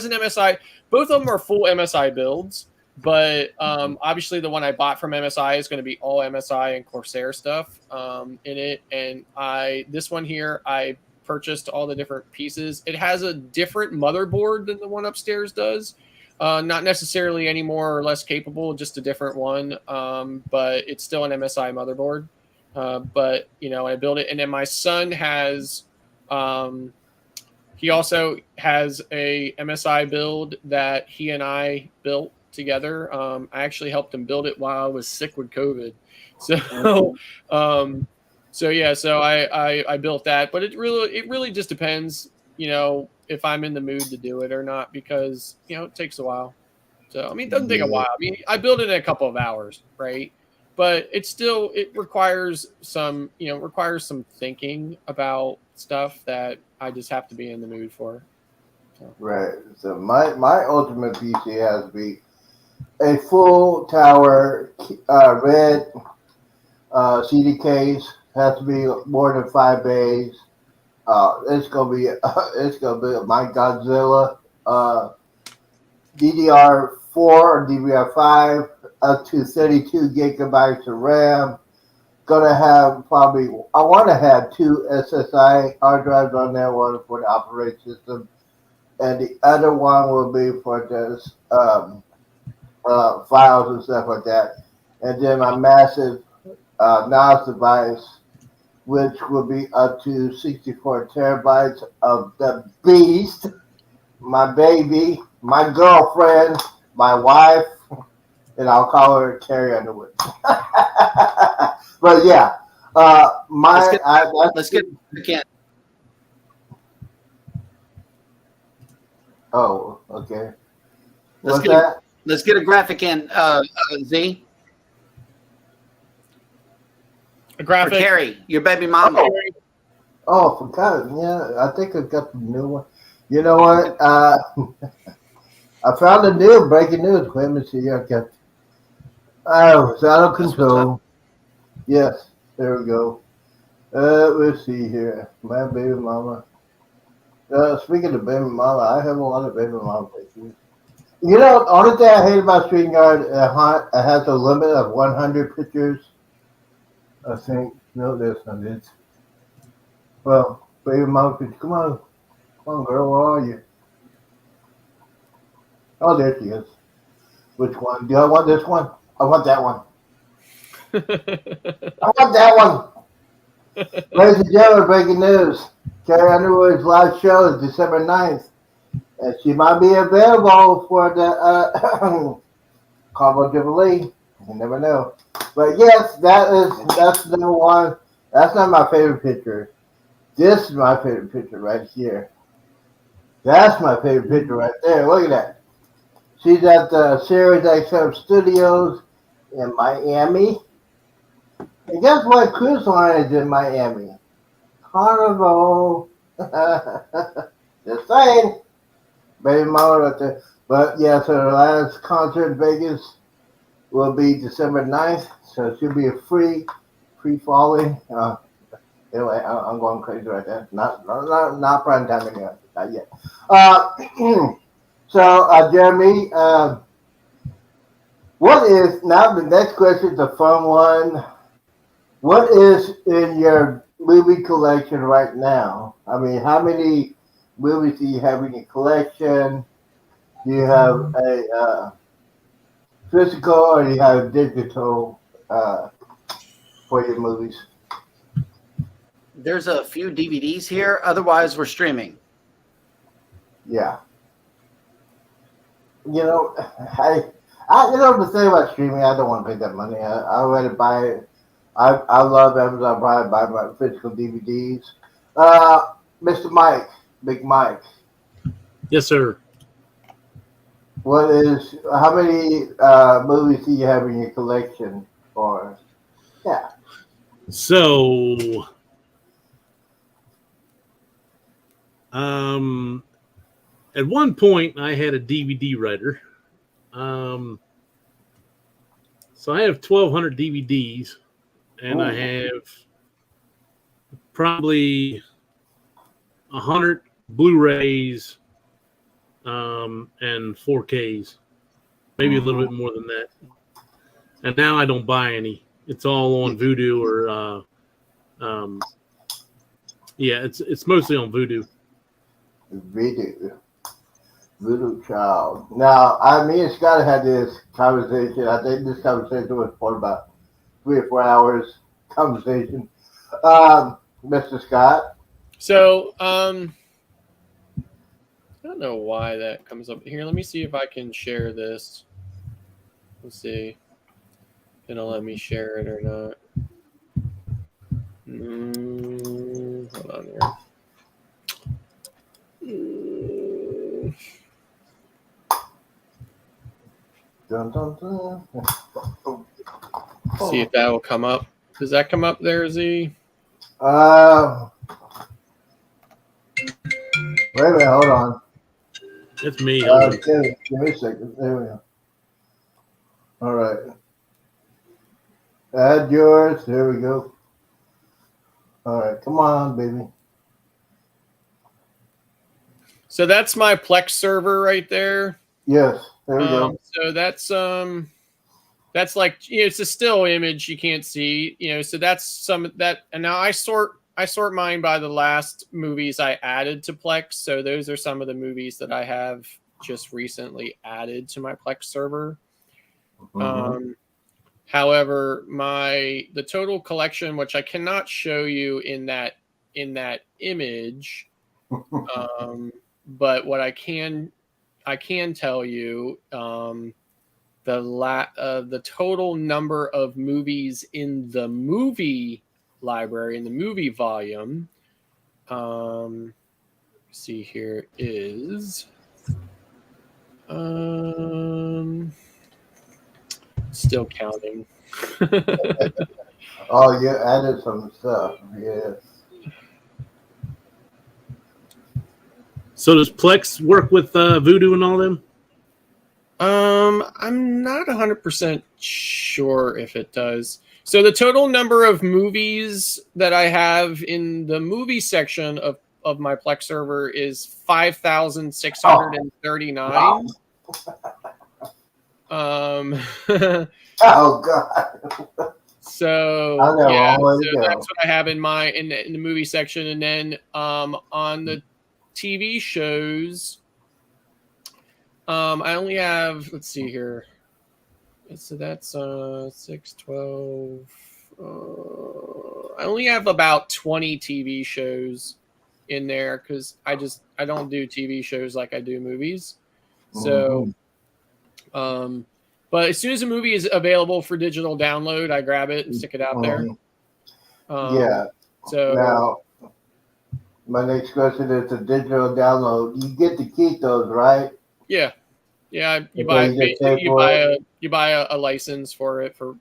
[SPEAKER 1] an MSI. Both of them are full MSI builds, but obviously the one I bought from MSI is going to be all MSI and Corsair stuff in it. And this one here, I purchased all the different pieces. It has a different motherboard than the one upstairs does. Not necessarily any more or less capable, just a different one. But it's still an MSI motherboard. But I built it, and then my son has. He also has a MSI build that he and I built together. I actually helped him build it while I was sick with COVID. So, so I built that, but it really just depends, if I'm in the mood to do it or not, because, it takes a while. So, I mean, it doesn't take a while. I mean, I built it in a couple of hours, right? But it requires some thinking about stuff that I just have to be in the mood for. So.
[SPEAKER 3] Right. So my ultimate PC has to be a full tower red CD case. Has to be more than 5 bays. It's gonna be my Godzilla DDR4 or DDR5 up to 32 gigabytes of RAM. Gonna have I want to have 2 SSI hard drives on there, one for the operating system, and the other one will be for just files and stuff like that. And then my massive NAS device, which will be up to 64 terabytes of the beast, my baby, my girlfriend, my wife, and I'll call her Carrie Underwood. But yeah,
[SPEAKER 4] let's get again.
[SPEAKER 3] Oh, okay.
[SPEAKER 4] Let's get a graphic in, Z.
[SPEAKER 1] A graphic.
[SPEAKER 4] For Carrie, your baby mama.
[SPEAKER 3] Oh, for God, yeah, I think I've got the new one. You know what? I found the new breaking news. Wait a minute, see, I got. Oh, it's out of control. Yes, there we go. Let's see here. My baby mama. Speaking of baby mama, I have a lot of baby mama pictures. You know, the only thing I hate about StreamYard, it has a limit of 100 pictures. I think. No, that's not it. Well, baby mama picture. Come on, girl, where are you? Oh, there she is. Which one? Do I want this one? I want that one. I want that one. Ladies and gentlemen, breaking news. Carrie Underwood's live show is December 9th. And she might be available for the Carbo Jubilee. You never know. But yes, that's number one. That's not my favorite picture. This is my favorite picture right here. That's my favorite picture right there. Look at that. She's at the Sirius XM Studios in Miami. And guess what cruise line is in Miami? Carnival. Just saying. Baby mama right there. But yeah, so the last concert in Vegas will be December 9th. So it should be a free falling. Anyway, I'm going crazy right there. Not prime time anyway. Not yet. So Jeremy, what is now the next question is a fun one. What is in your movie collection right now? I mean, how many movies do you have in your collection? Do you have a physical or do you have digital for your movies?
[SPEAKER 4] There's a few DVDs here. Otherwise, we're streaming.
[SPEAKER 3] Yeah. You know, the thing about streaming, I don't want to pay that money. I rather buy it. I love Amazon Prime, buy my physical DVDs. Mr. Mike, Big Mike.
[SPEAKER 2] Yes, sir.
[SPEAKER 3] How many movies do you have in your collection? Or, yeah.
[SPEAKER 2] So, at one point, I had a DVD writer. So I have 1,200 DVDs, and I have probably 100 Blu-rays and 4Ks, maybe a little bit more than that. And now I don't buy any. It's all on Vudu or it's mostly on Vudu.
[SPEAKER 3] Voodoo Child. Now, me and Scott had this conversation. I think this conversation was for about 3 or 4 hours conversation. Mr. Scott.
[SPEAKER 1] So, I don't know why that comes up here. Let me see if I can share this. Let's see. It'll let me share it or not. Hold on here.
[SPEAKER 3] Dun, dun, dun.
[SPEAKER 1] See if that will come up. Does that come up there, Z?
[SPEAKER 3] Wait a minute, hold on.
[SPEAKER 2] It's me.
[SPEAKER 3] Give me a second. There we go. All right. Add yours. There we go. All right. Come on, baby.
[SPEAKER 1] So that's my Plex server right there.
[SPEAKER 3] Yes. There we go.
[SPEAKER 1] So that's like, it's a still image you can't see, so that's some of that. And now I sort mine by the last movies I added to Plex. So those are some of the movies that I have just recently added to my Plex server. However, the total collection, which I cannot show you in that image, but what I can tell you, the total number of movies in the movie library, in the movie volume, see here is still counting.
[SPEAKER 3] Oh, you added some stuff. Yes.
[SPEAKER 2] So does Plex work with Vudu and all them?
[SPEAKER 1] I'm not 100% sure if it does. So the total number of movies that I have in the movie section of my Plex server is 5,639.
[SPEAKER 3] Oh God.
[SPEAKER 1] So
[SPEAKER 3] I know,
[SPEAKER 1] yeah,
[SPEAKER 3] all
[SPEAKER 1] so that's what I have in the movie section, and then on the TV shows, I only have, let's see here. So that's 6, 12. I only have about 20 TV shows in there because I don't do TV shows like I do movies. So, but as soon as a movie is available for digital download, I grab it and stick it out there.
[SPEAKER 3] Yeah.
[SPEAKER 1] So
[SPEAKER 3] now, my next question is the digital download. You get to keep those, right?
[SPEAKER 1] yeah. You
[SPEAKER 3] Okay,
[SPEAKER 1] buy a license for it for,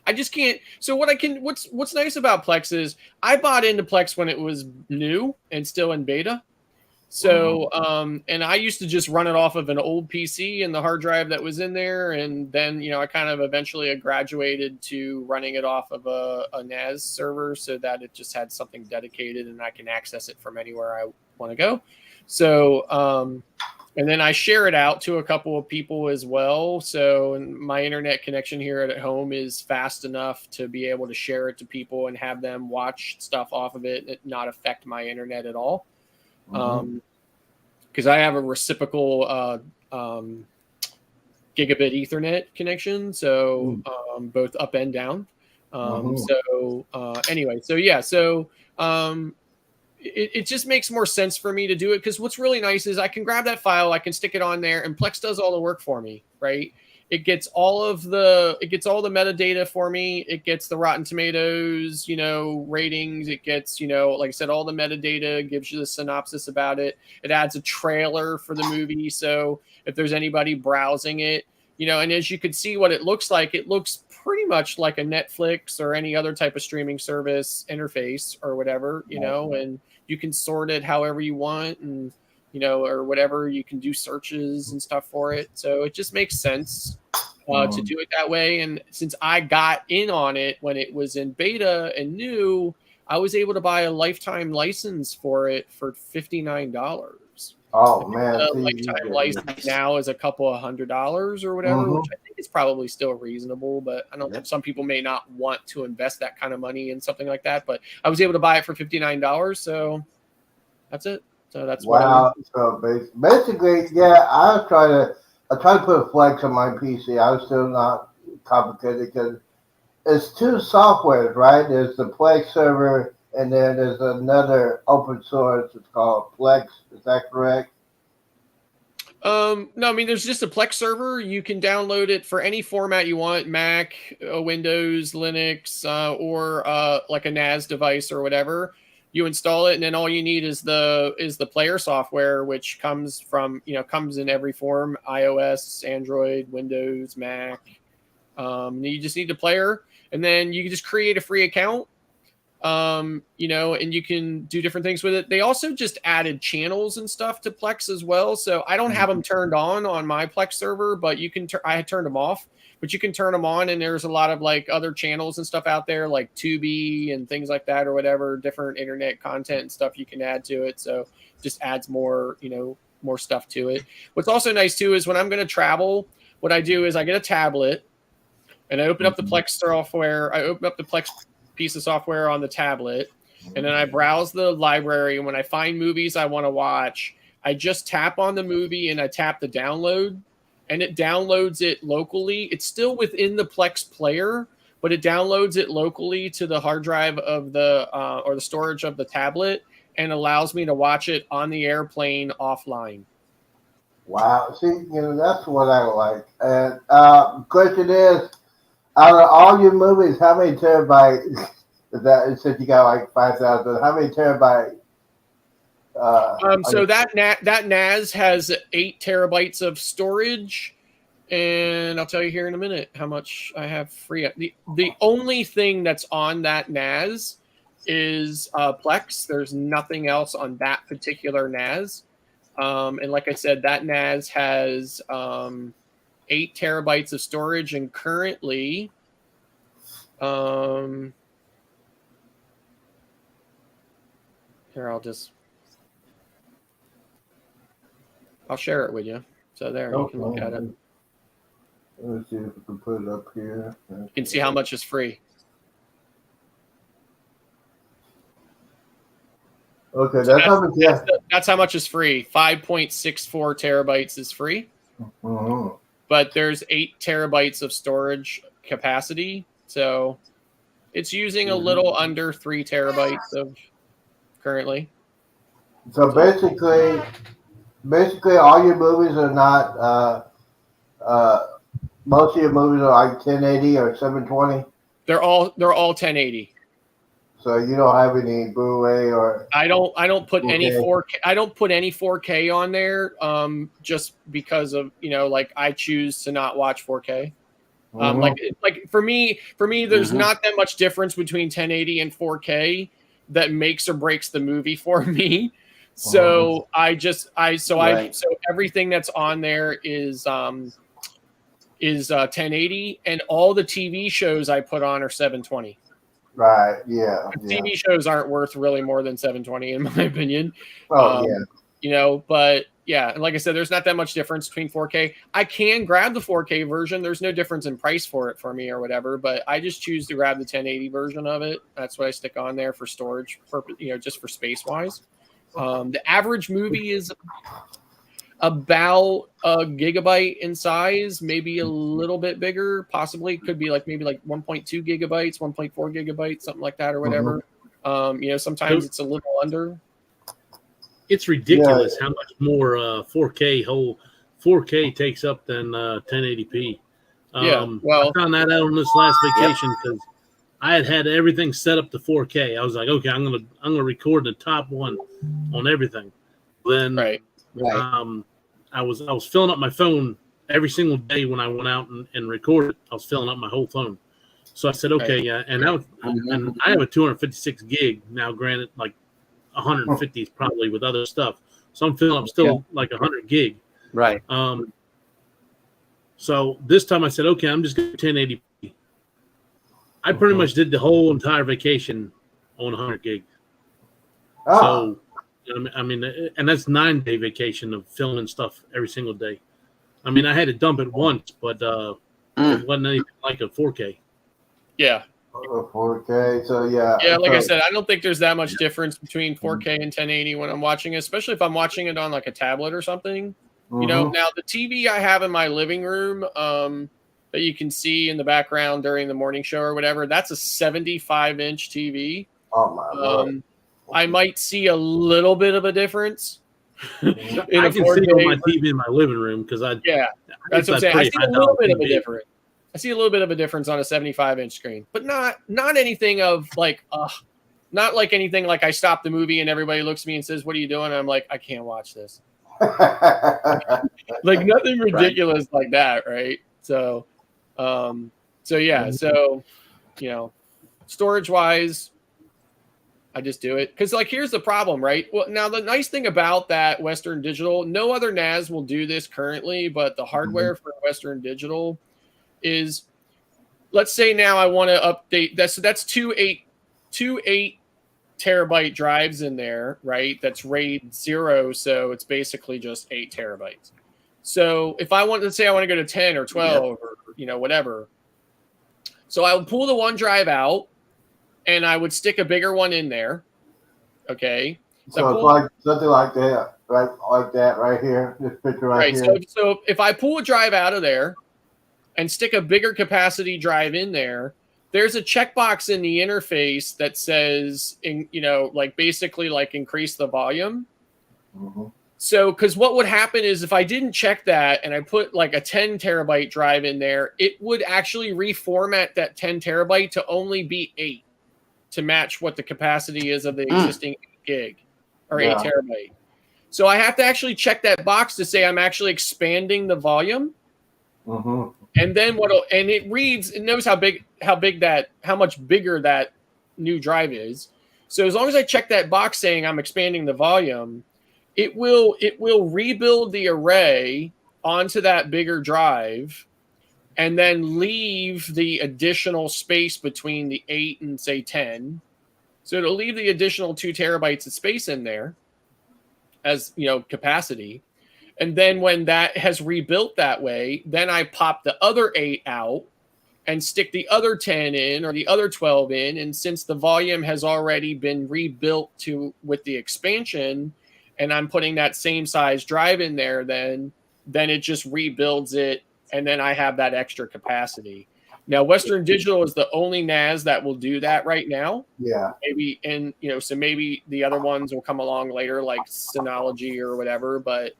[SPEAKER 1] I just can't. So what's nice about Plex is I bought into Plex when it was new and still in beta. So, and I used to just run it off of an old PC and the hard drive that was in there. And then, I kind of eventually graduated to running it off of a NAS server so that it just had something dedicated and I can access it from anywhere I want to go. So, and then I share it out to a couple of people as well. So my internet connection here at home is fast enough to be able to share it to people and have them watch stuff off of it and not affect my internet at all. Because I have a reciprocal gigabit Ethernet connection, so both up and down. Anyway, so yeah, so it just makes more sense for me to do it because what's really nice is I can grab that file, I can stick it on there, and Plex does all the work for me, right? It gets all the metadata for me. It gets the Rotten Tomatoes, ratings. It gets, like I said, all the metadata, gives you the synopsis about it. It adds a trailer for the movie. So if there's anybody browsing it, and as you can see what it looks like, it looks pretty much like a Netflix or any other type of streaming service interface or whatever, and you can sort it however you want and, or whatever. You can do searches and stuff for it. So it just makes sense. to do it that way. And since I got in on it when it was in beta and new, I was able to buy a lifetime license for it for $59.
[SPEAKER 3] Oh man,
[SPEAKER 1] The
[SPEAKER 3] see, you
[SPEAKER 1] lifetime
[SPEAKER 3] get it.
[SPEAKER 1] license
[SPEAKER 4] Nice.
[SPEAKER 1] now is a couple of $100s or whatever,
[SPEAKER 3] Mhm.
[SPEAKER 1] which I think is probably still reasonable. But I don't.
[SPEAKER 4] Yep.
[SPEAKER 1] Some people may not want to invest that kind of money in something like that. But I was able to buy it for $59, so that's it. So that's what I
[SPEAKER 3] Wow. So basically, yeah, I try to put a Flex on my PC. I was still not complicated because it's two softwares, right? There's the Plex server, and then there's another open source. It's called Plex. Is that correct?
[SPEAKER 1] No, I mean, there's just a Plex server. You can download it for any format you want: Mac, Windows, Linux, or like a NAS device or whatever. You install it, and then all you need is the player software, which comes in every form: iOS, Android, Windows, Mac. You just need the player, and then you can just create a free account. And you can do different things with it. They also just added channels and stuff to Plex as well. So I don't have them turned on my Plex server, but I had turned them off, but you can turn them on. And there's a lot of like other channels and stuff out there, like Tubi and things like that, or whatever, different internet content and stuff you can add to it. So just adds more, more stuff to it. What's also nice too is when I'm going to travel, what I do is I get a tablet and I open up the Plex software. I open up the Plex piece of software on the tablet, and then I browse the library, and when I find movies I want to watch, I just tap on the movie and I tap the download, and it downloads it locally. It's still within the Plex player, but it downloads it locally to the hard drive of the or the storage of the tablet, and allows me to watch it on the airplane offline.
[SPEAKER 3] Wow. See, that's what I like. And question is, out of all your movies, how many terabytes is that? It said you got like 5,000. How many terabytes?
[SPEAKER 1] So that NAS has 8 terabytes of storage, and I'll tell you here in a minute how much I have free. The only thing that's on that NAS is Plex. There's nothing else on that particular NAS. And like I said, that NAS has 8 terabytes of storage, and currently, here I'll share it with you. So there, you can look at it.
[SPEAKER 3] Let's see if we can put it up here.
[SPEAKER 1] You can see how much is free.
[SPEAKER 3] Okay,
[SPEAKER 1] So
[SPEAKER 3] that's how much. Yeah.
[SPEAKER 1] That's how much is free. 5.64 terabytes is free.
[SPEAKER 3] Mhm.
[SPEAKER 1] But there's 8 terabytes of storage capacity. So it's using a little under 3 terabytes of currently.
[SPEAKER 3] So basically, all your movies are not. Most of your movies are like 1080 or 720.
[SPEAKER 1] They're all 1080.
[SPEAKER 3] So you don't have any Blu-ray or.
[SPEAKER 1] I don't put any
[SPEAKER 3] Okay.
[SPEAKER 1] 4K. I don't put any 4K on there. Just because of like I choose to not watch 4K.
[SPEAKER 3] Mhm.
[SPEAKER 1] Like for me, there's not that much difference between 1080 and 4K that makes or breaks the movie for me. So so everything that's on there is 1080, and all the TV shows I put on are 720.
[SPEAKER 3] Right. Yeah.
[SPEAKER 1] TV shows aren't worth really more than 720 in my opinion.
[SPEAKER 3] Oh yeah.
[SPEAKER 1] But yeah, and like I said, there's not that much difference between 4K. I can grab the 4K version. There's no difference in price for me or whatever, but I just choose to grab the 1080 version of it. That's what I stick on there for storage purpose, just for space wise. The average movie is about a gigabyte in size, maybe a little bit bigger, possibly. Could be maybe 1.2 gigabytes, 1.4 gigabytes, something like that or whatever. Sometimes it's a little under.
[SPEAKER 2] It's ridiculous how much more 4K takes up than 1080p.
[SPEAKER 1] Well,
[SPEAKER 2] I found that out on this last vacation because I had everything set up to 4K. I was like, okay, I'm gonna record the top one on everything. Then
[SPEAKER 1] right.
[SPEAKER 2] I was filling up my phone every single day when I went out and recorded. I was filling up my whole phone. So I said, okay, yeah, and I have a 256 gig now. Granted, 150 is probably with other stuff. So I'm filling up still 100 gig.
[SPEAKER 4] Right.
[SPEAKER 2] So this time I said, okay, I'm just going to 1080p. I pretty much did the whole entire vacation on 100 gig.
[SPEAKER 3] Oh,
[SPEAKER 2] So, I mean, and that's 9-day vacation of filming stuff every single day. I mean, I had to dump it once, but it wasn't anything like a 4K.
[SPEAKER 1] Yeah.
[SPEAKER 3] 4K. So yeah.
[SPEAKER 1] Yeah, like I
[SPEAKER 3] so-
[SPEAKER 1] said, I don't think there's that much difference between 4K and 1080 when I'm watching it, especially if I'm watching it on like a tablet or something. You know, now the TV I have in my living room that you can see in the background during the morning show or whatever, that's a 75-inch TV.
[SPEAKER 3] Oh my lord.
[SPEAKER 1] I might see a little bit of a difference.
[SPEAKER 2] I can see on my TV in my living room because
[SPEAKER 1] Yeah, that's what I'm saying. I see a little bit of a difference. I see a little bit of a difference on a 75-inch screen, but not anything of like, not like anything like I stop the movie and everybody looks at me and says, "What are you doing?" And I'm like, "I can't watch this." Like nothing ridiculous like that, right? So, yeah. So, you know, storage wise, I just do it because, like, here's the problem, right? Well, now the nice thing about that Western Digital, no other NAS will do this currently, but the hardware for Western Digital is, let's say now I want to update that. So that's two 8 terabyte drives in there, right? That's RAID 0, so it's basically just 8 terabytes. So if I want to say I want to go to 10 or 12 or whatever, so I would pull the one drive out and I would stick a bigger one in there. Okay.
[SPEAKER 3] So it's like something like that, right? Like that right here. This picture right here.
[SPEAKER 1] So if I pull a drive out of there and stick a bigger capacity drive in there, there's a checkbox in the interface that says, basically like increase the volume. So, because what would happen is if I didn't check that and I put like a 10 terabyte drive in there, it would actually reformat that 10 terabyte to only be 8 to match what the capacity is of the existing 8 gig or 8 terabyte. So I have to actually check that box to say I'm actually expanding the volume. And then it reads, it knows how much bigger that new drive is. So as long as I check that box saying I'm expanding the volume, it will rebuild the array onto that bigger drive and then leave the additional space between the 8 and say 10. So it'll leave the additional 2 terabytes of space in there as, capacity. And then when that has rebuilt that way, then I pop the other 8 out and stick the other 10 in or the other 12 in. And since the volume has already been rebuilt with the expansion, and I'm putting that same size drive in there, then it just rebuilds it. And then I have that extra capacity. Now, Western Digital is the only NAS that will do that right now.
[SPEAKER 3] Yeah.
[SPEAKER 1] Maybe, so maybe the other ones will come along later, like Synology or whatever, but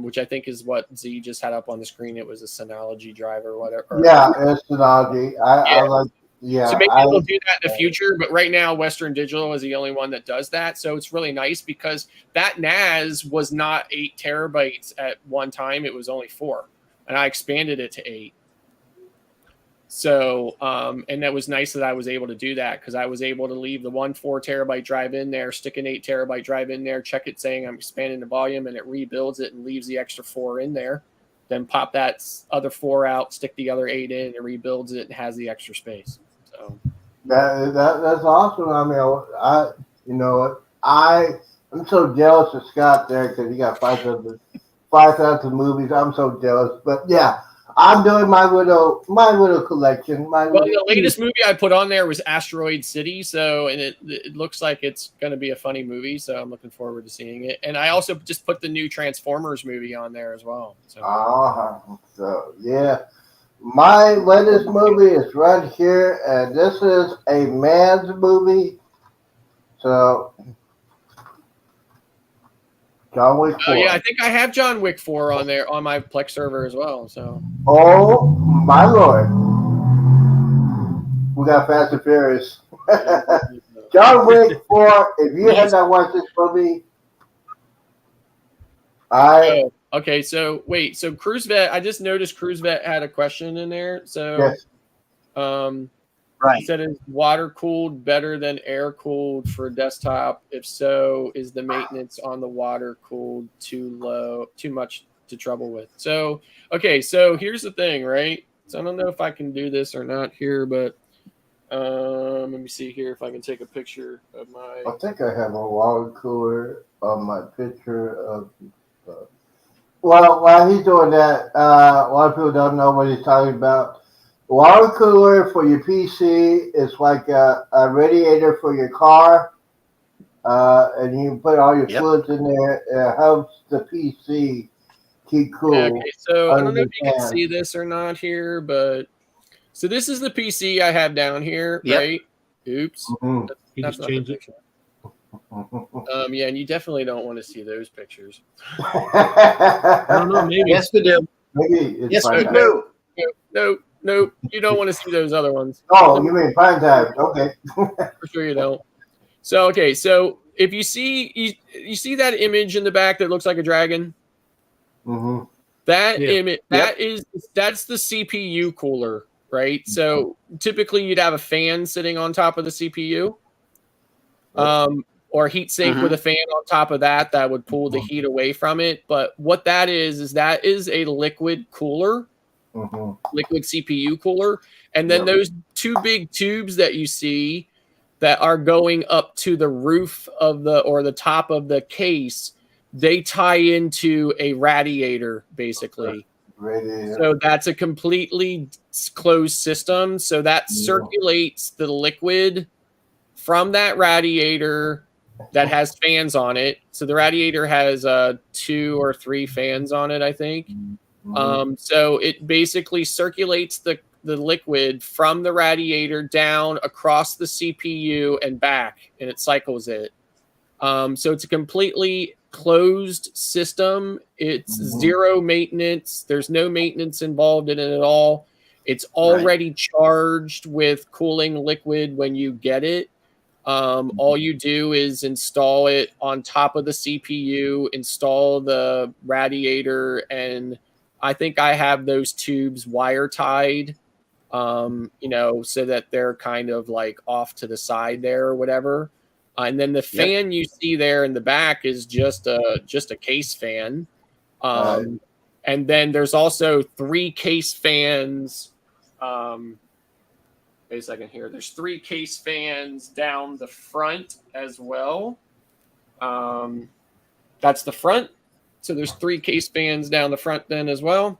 [SPEAKER 1] which I think is what Z just had up on the screen. It was a Synology drive or whatever.
[SPEAKER 3] Yeah, it's Synology. I like. Yeah.
[SPEAKER 1] So maybe they'll do that in the future, but right now Western Digital is the only one that does that. So it's really nice because that NAS was not 8 terabytes at one time; it was only 4, and I expanded it to 8. So, and that was nice that I was able to do that because I was able to leave the 1 4 terabyte drive in there, stick an 8 terabyte drive in there, check it saying I'm expanding the volume, and it rebuilds it and leaves the extra 4 in there. Then pop that other 4 out, stick the other 8 in, and it rebuilds it and has the extra space. So
[SPEAKER 3] that's awesome. I mean, I'm so jealous of Scott there because he got 5,000 movies. I'm so jealous, but yeah. I'm doing my little collection.
[SPEAKER 1] The latest movie I put on there was Asteroid City, and it looks like it's going to be a funny movie, so I'm looking forward to seeing it. And I also just put the new Transformers movie on there as well.
[SPEAKER 3] So yeah, my latest movie is right here, and this is a man's movie. So. John Wick 4.
[SPEAKER 1] Oh yeah, I think I have John Wick 4 on there on my Plex server as well. So.
[SPEAKER 3] Oh my lord, we got Fast and Furious. John Wick 4. If you have not watched this movie,
[SPEAKER 1] okay. So wait. So Cruise Vet, I just noticed Cruise Vet had a question in there. So.
[SPEAKER 3] Yes.
[SPEAKER 4] Right.
[SPEAKER 1] He said, is water cooled better than air cooled for desktop? If so, is the maintenance on the water cooled too into trouble with. So, okay, so here's the thing, right? So I don't know if I can do this or not here, but let me see here if I can take a picture of my.
[SPEAKER 3] I think I have a water cooler on my picture of. Well, while he's doing that, a lot of people don't know what he's talking about. Water cooler for your PC is like a radiator for your car, and you can put all your
[SPEAKER 4] Yep.
[SPEAKER 3] fluids in there. It helps the PC keep cool.
[SPEAKER 1] Yeah, okay, so I don't know if you can
[SPEAKER 3] Understand.
[SPEAKER 1] see this or not here, but so this is the PC I have down here,
[SPEAKER 4] Yep.
[SPEAKER 1] right? Oops,
[SPEAKER 3] Mhm.
[SPEAKER 2] He
[SPEAKER 1] that's
[SPEAKER 2] just
[SPEAKER 1] not the
[SPEAKER 2] changed it.
[SPEAKER 1] picture. Yeah, and you definitely don't want to see those pictures.
[SPEAKER 2] I don't know. Maybe.
[SPEAKER 4] Yes, we do.
[SPEAKER 3] Maybe it's
[SPEAKER 4] Yes,
[SPEAKER 3] fine
[SPEAKER 4] we
[SPEAKER 3] time.
[SPEAKER 4] do.
[SPEAKER 1] No, you don't want to see those other ones.
[SPEAKER 3] Oh, you mean fine time? Okay.
[SPEAKER 1] For sure you don't. So okay, so if you see you see that image in the back that looks like a dragon,
[SPEAKER 3] Mm-hmm.
[SPEAKER 1] that
[SPEAKER 2] Yeah.
[SPEAKER 1] image that's the CPU cooler, right? So typically you'd have a fan sitting on top of the CPU, or heat sink with a fan on top of that would pull the heat away from it. But what that is that is a liquid cooler,
[SPEAKER 3] Mm-hmm.
[SPEAKER 1] liquid CPU cooler, and then those two big tubes that you see that are going up to the roof of the top of the case, they tie into a radiator basically.
[SPEAKER 3] Radiator.
[SPEAKER 1] So that's a completely closed system. So that circulates the liquid from that radiator that has fans on it. So the radiator has 2 or 3 fans on it, I think. So it basically circulates the liquid from the radiator down across the CPU and back, and it cycles it. So it's a completely closed system. It's zero maintenance. There's no maintenance involved in it at all. It's already charged with cooling liquid when you get it. All you do is install it on top of the CPU, install the radiator, and I think I have those tubes wire tied, so that they're kind of like off to the side there or whatever. And then the fan you see there in the back is just a case fan. And then there's also 3 case fans. Wait a second here. There's 3 case fans down the front as well. That's the front. So there's 3 case fans down the front then as well.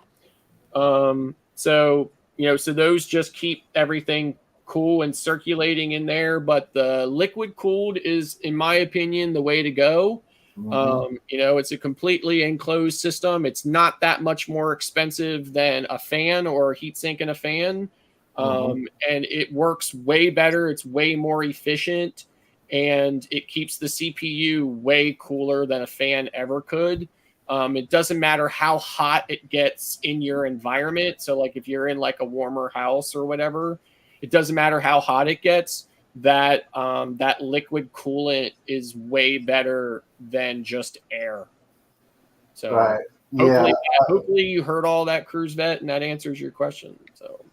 [SPEAKER 1] So those just keep everything cool and circulating in there. But the liquid cooled is, in my opinion, the way to go. It's a completely enclosed system. It's not that much more expensive than a fan or a heat sink and a fan. And it works way better. It's way more efficient, and it keeps the CPU way cooler than a fan ever could. It doesn't matter how hot it gets in your environment. So like if you're in like a warmer house or whatever, it doesn't matter how hot it gets. That liquid coolant is way better than just air. So hopefully you heard all that, Cruise Vet, and that answers your question. So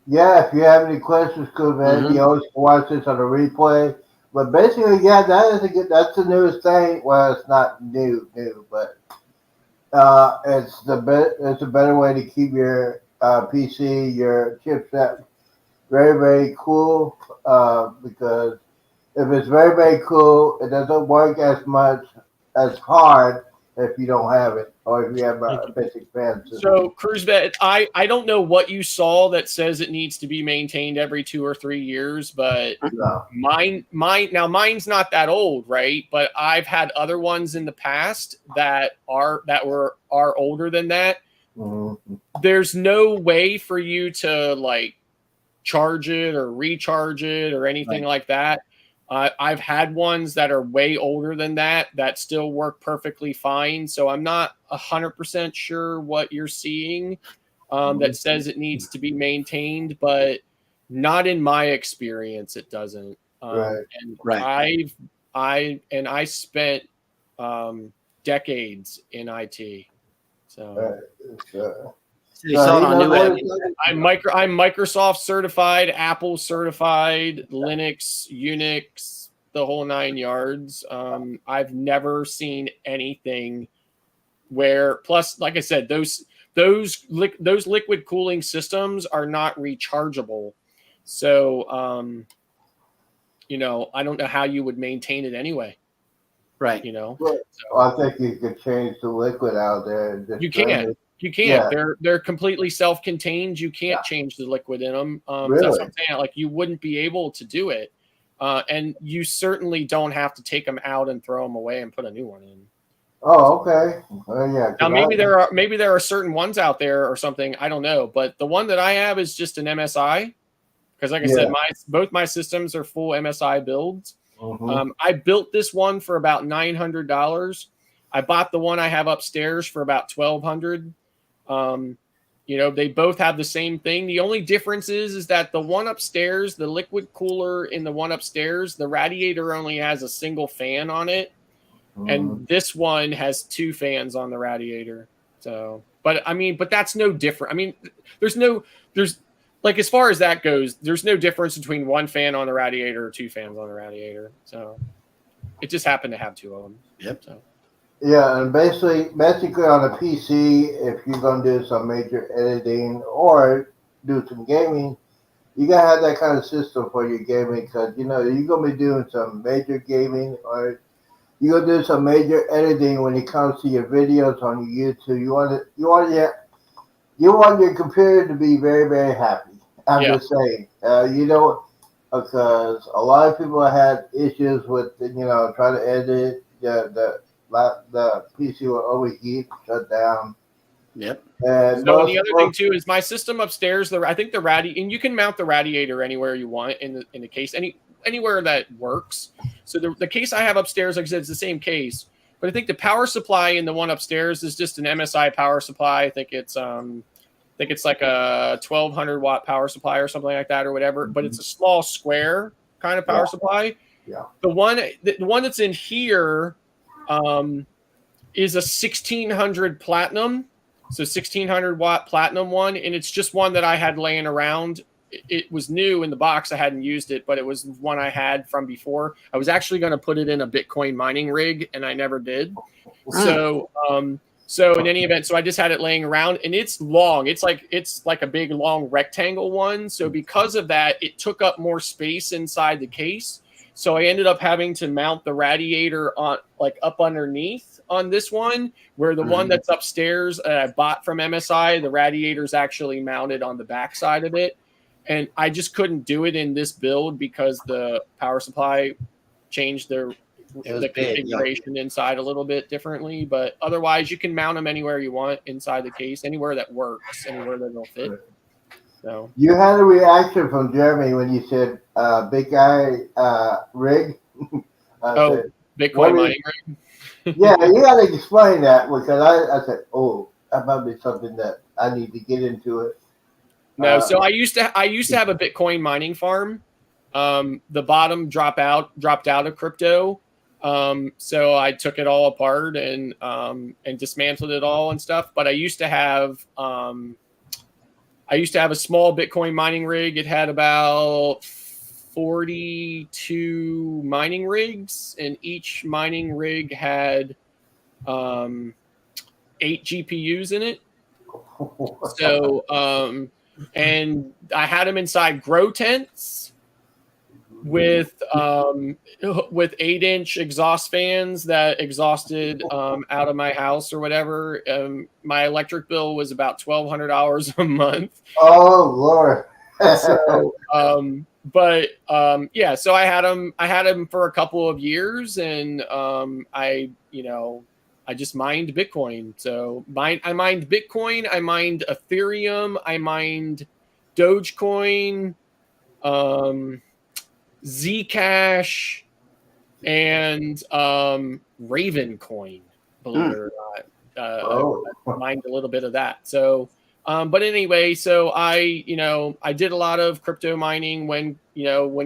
[SPEAKER 3] yeah, if you have any questions, Cruise Vet, you always watch this on a replay. But basically, that's the newest thing. Well, it's not new, but it's a better way to keep your PC, your chipset very, very cool, because if it's very, very cool, it doesn't work as hard if you don't have it, or if you have a basic fan system.
[SPEAKER 1] So, Cruise Vet, I don't know what you saw that says it needs to be maintained every 2 or 3 years, but mine's not that old, right? But I've had other ones in the past that are older than that. There's no way for you to like charge it or recharge it or anything like that. I've had ones that are way older than that still work perfectly fine. So I'm not 100% sure what you're seeing that says it needs to be maintained, but not in my experience. It doesn't. I spent decades in IT. So. I'm Microsoft certified, Apple certified, Linux, Unix, the whole 9 yards. I've never seen anything where plus, like I said, those liquid cooling systems are not rechargeable. So, I don't know how you would maintain it anyway.
[SPEAKER 4] Right.
[SPEAKER 3] Well, I think you could change the liquid out there. And just
[SPEAKER 1] You
[SPEAKER 3] drain
[SPEAKER 1] can.
[SPEAKER 3] it.
[SPEAKER 1] You can.
[SPEAKER 3] Yeah.
[SPEAKER 1] They're completely self-contained. You can't change the liquid in them. So
[SPEAKER 3] Really?
[SPEAKER 1] that's what I'm saying. Like you wouldn't be able to do it, and you certainly don't have to take them out and throw them away and put a new one in.
[SPEAKER 3] Oh, okay. Yeah.
[SPEAKER 1] Now maybe there are certain ones out there or something. I don't know, but the one that I have is just an MSI because, like I said, both my systems are full MSI builds.
[SPEAKER 3] Mhm.
[SPEAKER 1] I built this one for about $900. I bought the one I have upstairs for about $1,200. They both have the same thing. The only difference is that the one upstairs, the liquid cooler in the one upstairs, the radiator only has a single fan on it. And this one has 2 fans on the radiator. So, but that's no different. I mean, there's like, as far as that goes, there's no difference between 1 fan on the radiator or 2 fans on the radiator. So it just happened to have 2 of them.
[SPEAKER 4] Yep.
[SPEAKER 1] So.
[SPEAKER 3] Yeah, and basically on a PC, if you're gonna do some major editing or do some gaming, you gotta have that kind of system for your gaming because you're gonna be doing some major gaming or you're gonna do some major editing when it comes to your videos on your YouTube. You want your computer to be very, very happy. I'm just saying, because a lot of people had issues with trying to edit. The PC will overheat, shut down.
[SPEAKER 4] Yep.
[SPEAKER 3] And
[SPEAKER 1] so the other thing too is my system upstairs. I think and you can mount the radiator anywhere you want in the case, anywhere that works. So the case I have upstairs, like I said, it's the same case, but I think the power supply in the one upstairs is just an MSI power supply. I think it's like a 1200 watt power supply or something like that or whatever. But it's a small square kind of power supply.
[SPEAKER 3] Yeah.
[SPEAKER 1] The one that's in here is a 1600 platinum. So 1600 watt platinum one, and it's just one that I had laying around. It was new in the box. I hadn't used it, but it was one I had from before. I was actually going to put it in a Bitcoin mining rig, and I never did. So in any event, so I just had it laying around, and it's long. It's like a big long rectangle one. So because of that, it took up more space inside the case. So I ended up having to mount the radiator on up underneath on this one, where the one that's upstairs I bought from MSI, the radiator's actually mounted on the back side of it. And I just couldn't do it in this build because the power supply changed the configuration inside a little bit differently. But otherwise, you can mount them anywhere you want inside the case, anywhere that works, anywhere that they'll fit. So
[SPEAKER 3] you had a reaction from Jeremy when you said big guy rig.
[SPEAKER 1] Bitcoin mining rig.
[SPEAKER 3] Yeah, you got to explain that because I said, oh, that might be something that I need to get into it.
[SPEAKER 1] No, so I used to have a Bitcoin mining farm. The bottom dropped out of crypto. So I took it all apart and dismantled it all and stuff. But I used to have a small Bitcoin mining rig. It had about 42 mining rigs, and each mining rig had 8 GPUs in it. So and I had them inside grow tents with 8-inch exhaust fans that exhausted out of my house or whatever. My electric bill was about $1,200 a month.
[SPEAKER 3] Oh Lord!
[SPEAKER 1] So, so I had them for a couple of years, and I just mined Bitcoin. So I mined Bitcoin, I mined Ethereum, I mined Dogecoin, Zcash, and Ravencoin, believe it or not. I mined a little bit of that. So, but anyway, so I did a lot of crypto mining when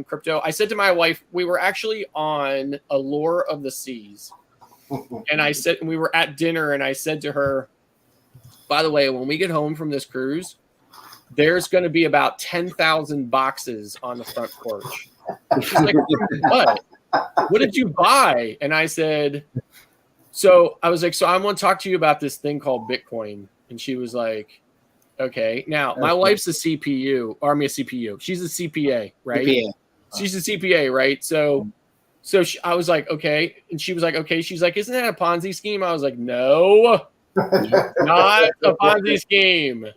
[SPEAKER 1] crypto, I said to my wife, we were actually on Allure of the Seas. And we were at dinner, and I said to her, by the way, when we get home from this cruise, there's going to be about 10,000 boxes on the front porch. She's like, what? What did you buy? And I said, So I was like, so I want to talk to you about this thing called Bitcoin. And she was like, okay. Now, my wife's a CPU, or I mean a CPU. She's a CPA, right?
[SPEAKER 4] CPA.
[SPEAKER 1] She's a CPA, right? So I was like, okay. And she was like, okay. She's like, isn't that a Ponzi scheme? I was like, no, not a Ponzi scheme.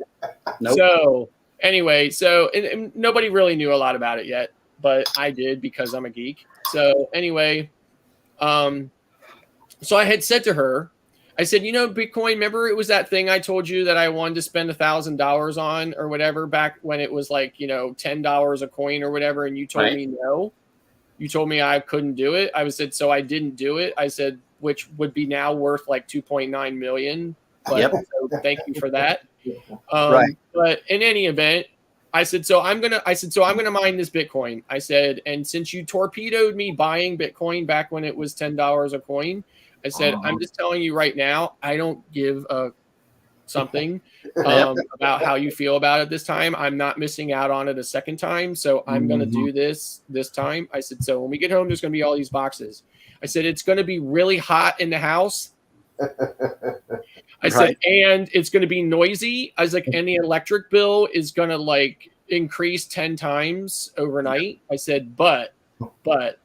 [SPEAKER 4] Nope.
[SPEAKER 1] So anyway, and nobody really knew a lot about it yet, but I did because I'm a geek. So anyway, so I had said to her, I said, Bitcoin, remember it was that thing I told you that I wanted to spend $1,000 on or whatever back when it was like, $10 a coin or whatever. And you told me no. You told me I couldn't do it. I said, so I didn't do it. I said, which would be now worth like 2.9 million. But so thank you for that. But in any event, I said, so I'm gonna mine this Bitcoin. I said, and since you torpedoed me buying Bitcoin back when it was $10 a coin, I said, I'm just telling you right now, I don't give a something about how you feel about it this time. I'm not missing out on it a second time. So I'm going to do this time. I said, so when we get home, there's going to be all these boxes. I said, it's going to be really hot in the house. I said, and it's going to be noisy. I was like, and the electric bill is going to like increase 10 times overnight. I said, but I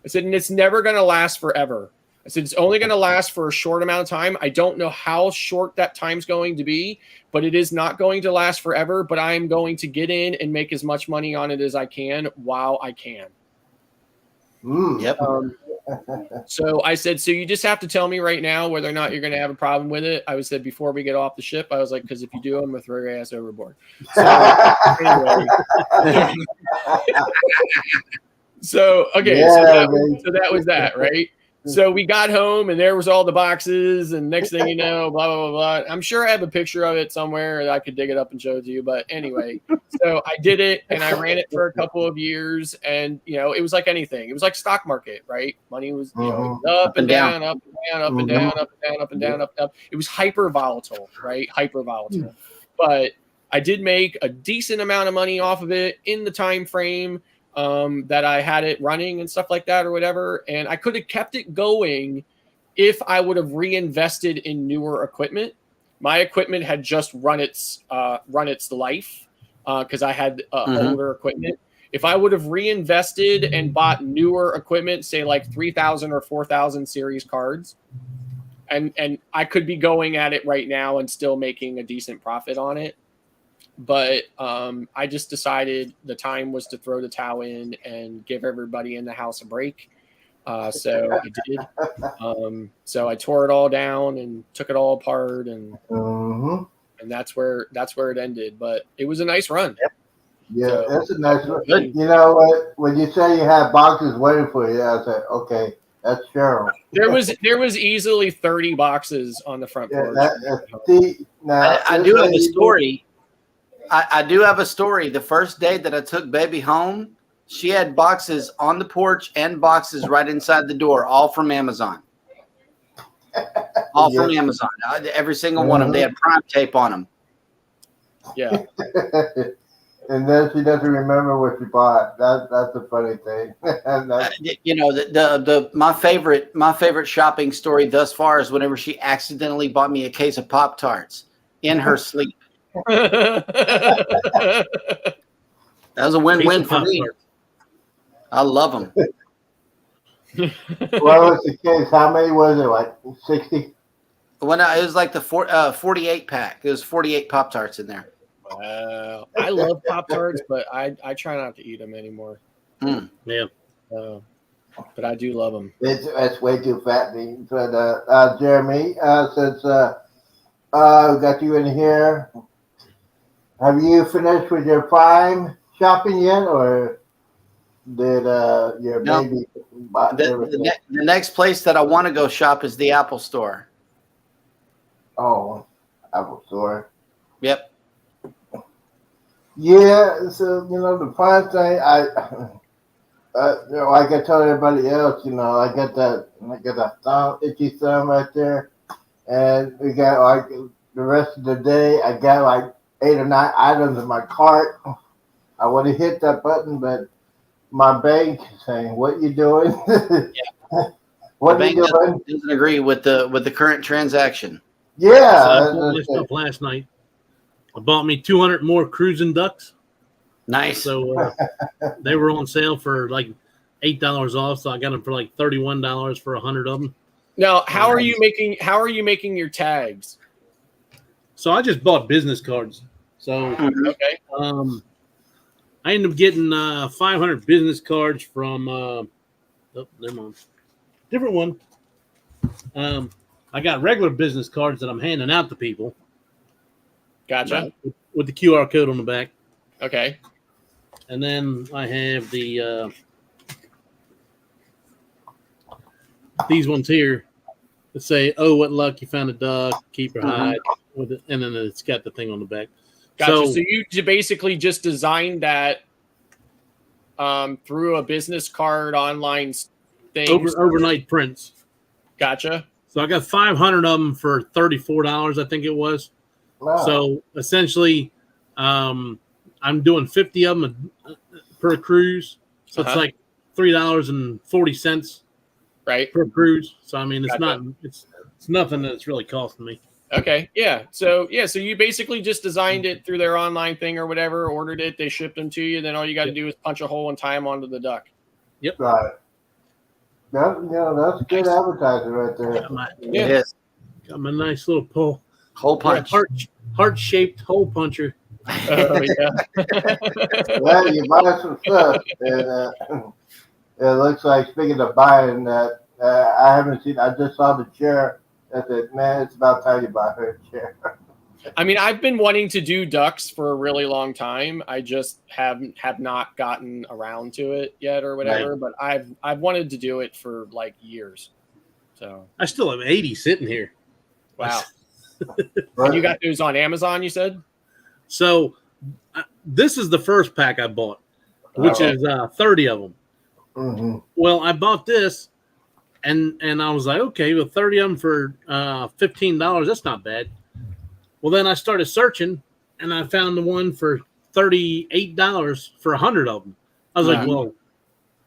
[SPEAKER 1] said, and it's never going to last forever. I said, it's only going to last for a short amount of time. I don't know how short that time's going to be, but it is not going to last forever. But I'm going to get in and make as much money on it as I can while I can.
[SPEAKER 4] Yep.
[SPEAKER 1] So I said, so you just have to tell me right now whether or not you're going to have a problem with it. I said, before we get off the ship, I was like, because if you do, I'm going to throw your ass overboard. So anyway. So that was that, right? So we got home and there was all the boxes, and next thing you know, blah, blah, blah, blah. I'm sure I have a picture of it somewhere that I could dig it up and show it to you. But anyway, so I did it and I ran it for a couple of years, and, it was like anything. It was like stock market, right? Money was up and down, up and down, up and down, up and down, up and down, up and down. It was hyper volatile, right? Hyper volatile. But I did make a decent amount of money off of it in the time frame that I had it running and stuff like that or whatever. And I could have kept it going if I would have reinvested in newer equipment. My equipment had just run its life because I had older equipment. If I would have reinvested and bought newer equipment, say like 3,000 or 4,000 series cards, and I could be going at it right now and still making a decent profit on it. But I just decided the time was to throw the towel in and give everybody in the house a break. So I did. So I tore it all down and took it all apart, and that's where it ended. But it was a nice run.
[SPEAKER 3] Yeah,
[SPEAKER 1] So,
[SPEAKER 3] that's a nice run. You know what? When you say you had boxes waiting for you, I said, okay, that's Cheryl.
[SPEAKER 1] There was easily 30 boxes on the front porch.
[SPEAKER 4] I do have a story. I do have a story. The first day that I took baby home, she had boxes on the porch and boxes right inside the door, all from Amazon. All from Amazon. Every single one of them. They had Prime tape on them.
[SPEAKER 1] Yeah.
[SPEAKER 3] And then she doesn't remember what she bought. That's the funny thing.
[SPEAKER 4] My favorite shopping story thus far is whenever she accidentally bought me a case of Pop-Tarts in her sleep. That was a win-win for me. I love them.
[SPEAKER 3] What was the case? How many was it? Like 60?
[SPEAKER 4] It was like the 48 pack. It was 48 Pop-Tarts in there.
[SPEAKER 1] Wow. I love Pop-Tarts, but I try not to eat them anymore.
[SPEAKER 2] Yeah.
[SPEAKER 1] But I do love them.
[SPEAKER 3] That's way too fattening. But Jeremy, since we got you in here, have you finished with your Prime shopping yet, or did your baby buy everything?
[SPEAKER 4] The next place that I want to go shop is the Apple Store.
[SPEAKER 3] Oh, Apple Store.
[SPEAKER 4] Yep.
[SPEAKER 3] Yeah, so the Prime thing, like I told everybody else, I got that itchy thumb right there, and we got like the rest of the day, I got like 8 or 9 items in my cart. I would have hit that button, but my bank is saying, "What you doing?" What
[SPEAKER 4] the
[SPEAKER 3] are you
[SPEAKER 4] bank
[SPEAKER 3] doing?
[SPEAKER 4] doesn't agree with the current transaction.
[SPEAKER 2] So I
[SPEAKER 3] Yeah.
[SPEAKER 2] bought my stuff last night. I bought me 200 more cruising ducks.
[SPEAKER 4] Nice.
[SPEAKER 2] So they were on sale for like $8 off. So I got them for like $31 for 100 of them.
[SPEAKER 1] Now, how are you making your tags?
[SPEAKER 2] So I just bought business cards. So
[SPEAKER 4] Mhm.
[SPEAKER 1] Okay.
[SPEAKER 2] I ended up getting 500 business cards from oh, never mind. Different one. I got regular business cards that I'm handing out to people
[SPEAKER 1] Gotcha.
[SPEAKER 2] with the QR code on the back.
[SPEAKER 1] Okay.
[SPEAKER 2] And then I have the these ones here that say, "Oh, what luck! You found a duck. Keep your hide." With it, and then it's got the thing on the back.
[SPEAKER 1] Gotcha. So you basically just designed that through a business card online thing.
[SPEAKER 2] Overnight prints.
[SPEAKER 1] Gotcha.
[SPEAKER 2] So I got 500 of them for $34, I think it was.
[SPEAKER 3] Wow.
[SPEAKER 2] So essentially, I'm doing 50 of them per cruise. So it's like $3.40
[SPEAKER 1] Right.
[SPEAKER 2] per cruise. So I mean, it's
[SPEAKER 1] Gotcha.
[SPEAKER 2] not it's nothing that's really costing me.
[SPEAKER 1] Okay. Yeah. So you basically just designed it through their online thing or whatever, ordered it, they shipped them to you. Then all you got to do is punch a hole and tie them onto the duck.
[SPEAKER 3] Right. That's good advertising right there.
[SPEAKER 1] Yeah.
[SPEAKER 4] Yes.
[SPEAKER 2] Got my nice little pole.
[SPEAKER 4] Hole punch.
[SPEAKER 2] Heart-shaped hole puncher.
[SPEAKER 1] Oh, yeah.
[SPEAKER 3] Well, you buy some stuff, and it looks like, speaking of buying that, I haven't seen, I just saw the chair. I said, man, it's about time you buy her a chair.
[SPEAKER 1] I mean, I've been wanting to do ducks for a really long time. I just have not gotten around to it yet or whatever, but I've wanted to do it for like years. So
[SPEAKER 2] I still have 80 sitting here.
[SPEAKER 1] wow. And you got those on Amazon, you said?
[SPEAKER 2] So this is the first pack I bought, which is 30 of them.
[SPEAKER 3] Mm-hmm.
[SPEAKER 2] Well, I bought this, and I was like, okay, well, 30 of them for $15, that's not bad. Well, then I started searching, and I found the one for $38 for 100 of them. I was like, well,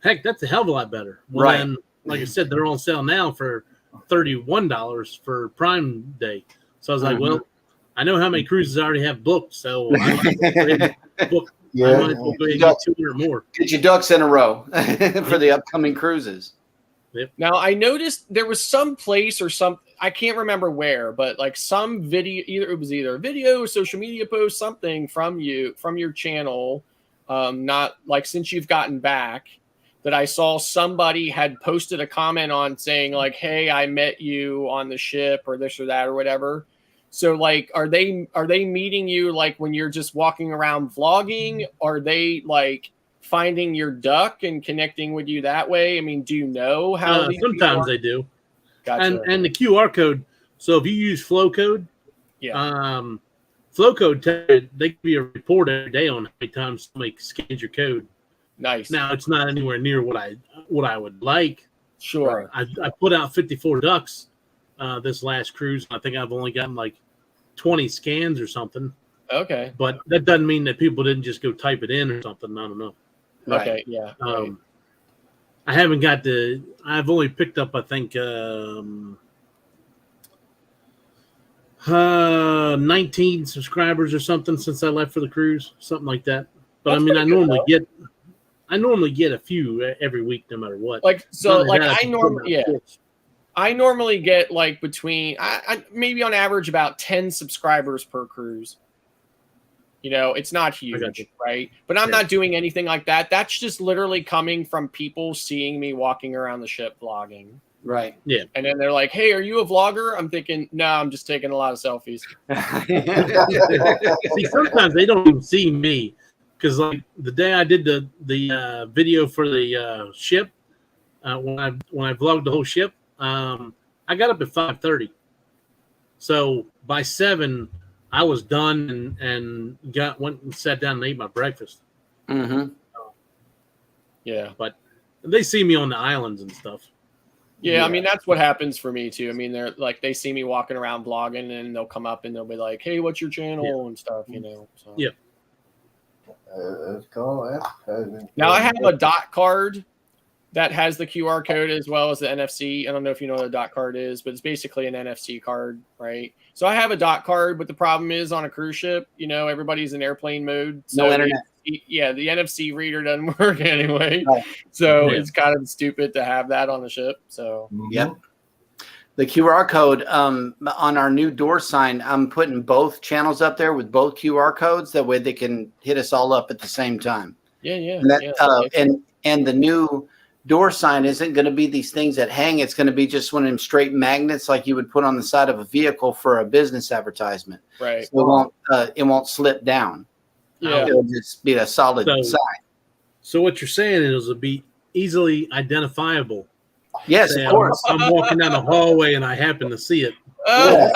[SPEAKER 2] heck, that's a hell of a lot better. Well, then, like I said, they're on sale now for $31 for Prime Day. So I was like, well, I know how many cruises I already have booked, so I might as well go ahead and book.
[SPEAKER 3] Yeah.
[SPEAKER 2] I might as well go ahead and get 200 more.
[SPEAKER 4] Get your ducks in a row for the upcoming cruises.
[SPEAKER 1] Now I noticed there was some place or some, I can't remember where, but like some video, either a video, social media post, something from your channel, not like since you've gotten back, that I saw somebody had posted a comment on saying like, hey, I met you on the ship or this or that or whatever. So like, are they meeting you like when you're just walking around vlogging? Are they like finding your duck and connecting with you that way? I mean, do you know how?
[SPEAKER 2] Sometimes they do.
[SPEAKER 1] Gotcha.
[SPEAKER 2] And the QR code. So if you use Flow Code, Flow Code, they give you a report every day on how many times somebody scans your code.
[SPEAKER 1] Nice.
[SPEAKER 2] Now it's not anywhere near what I would like.
[SPEAKER 1] Sure.
[SPEAKER 2] I put out 54 ducks this last cruise. I think I've only gotten like 20 scans or something.
[SPEAKER 1] Okay.
[SPEAKER 2] But that doesn't mean that people didn't just go type it in or something. I don't know.
[SPEAKER 1] Okay. Yeah.
[SPEAKER 2] I haven't got I've only picked up, I think, 19 subscribers or something since I left for the cruise, something like that. But
[SPEAKER 1] That's
[SPEAKER 2] I mean, I
[SPEAKER 1] pretty
[SPEAKER 2] normally get a few every week, no matter what.
[SPEAKER 1] Like, so like
[SPEAKER 2] I
[SPEAKER 1] I normally get like between I maybe on average about 10 subscribers per cruise. You know, it's not huge, right? But I'm not doing anything like that. That's just literally coming from people seeing me walking around the ship vlogging.
[SPEAKER 4] Right.
[SPEAKER 2] Yeah.
[SPEAKER 1] And then they're like, hey, are you a vlogger? I'm thinking, no, I'm just taking a lot of selfies.
[SPEAKER 2] See, sometimes they don't even see me because, like, the day I did the video for the ship, when I vlogged the whole ship, I got up at 5:30. So by 7, I was done and went and sat down and ate my breakfast.
[SPEAKER 4] Mm-hmm.
[SPEAKER 1] Yeah.
[SPEAKER 2] But they see me on the islands and stuff.
[SPEAKER 1] Yeah, I mean, that's what happens for me too. I mean, they're like, they see me walking around vlogging and they'll come up and they'll be like, hey, what's your channel and stuff, you know? So.
[SPEAKER 2] Yeah.
[SPEAKER 3] It's called advertising.
[SPEAKER 1] Now I have a dot card that has the QR code as well as the NFC. I don't know if you know what a dot card is, but it's basically an NFC card, right? So I have a dot card, but the problem is on a cruise ship, everybody's in airplane mode. So
[SPEAKER 4] No internet.
[SPEAKER 1] the NFC reader doesn't work anyway.
[SPEAKER 4] Right.
[SPEAKER 1] So
[SPEAKER 2] Yeah.
[SPEAKER 1] it's kind of stupid to have that on the ship. So
[SPEAKER 4] Yep. The QR code on our new door sign, I'm putting both channels up there with both QR codes. That way they can hit us all up at the same time.
[SPEAKER 1] yeah.
[SPEAKER 4] And that, and the new door sign isn't going to be these things that hang. It's going to be just one of them straight magnets like you would put on the side of a vehicle for a business advertisement.
[SPEAKER 1] right.
[SPEAKER 4] So it won't slip down.
[SPEAKER 1] Yeah.
[SPEAKER 4] It'll just be a solid
[SPEAKER 2] So-
[SPEAKER 4] sign.
[SPEAKER 2] So what you're saying is it'll be easily identifiable.
[SPEAKER 4] Yes,
[SPEAKER 2] Say
[SPEAKER 4] of course.
[SPEAKER 2] I'm walking down the hallway and I happen to see it.
[SPEAKER 3] Yeah.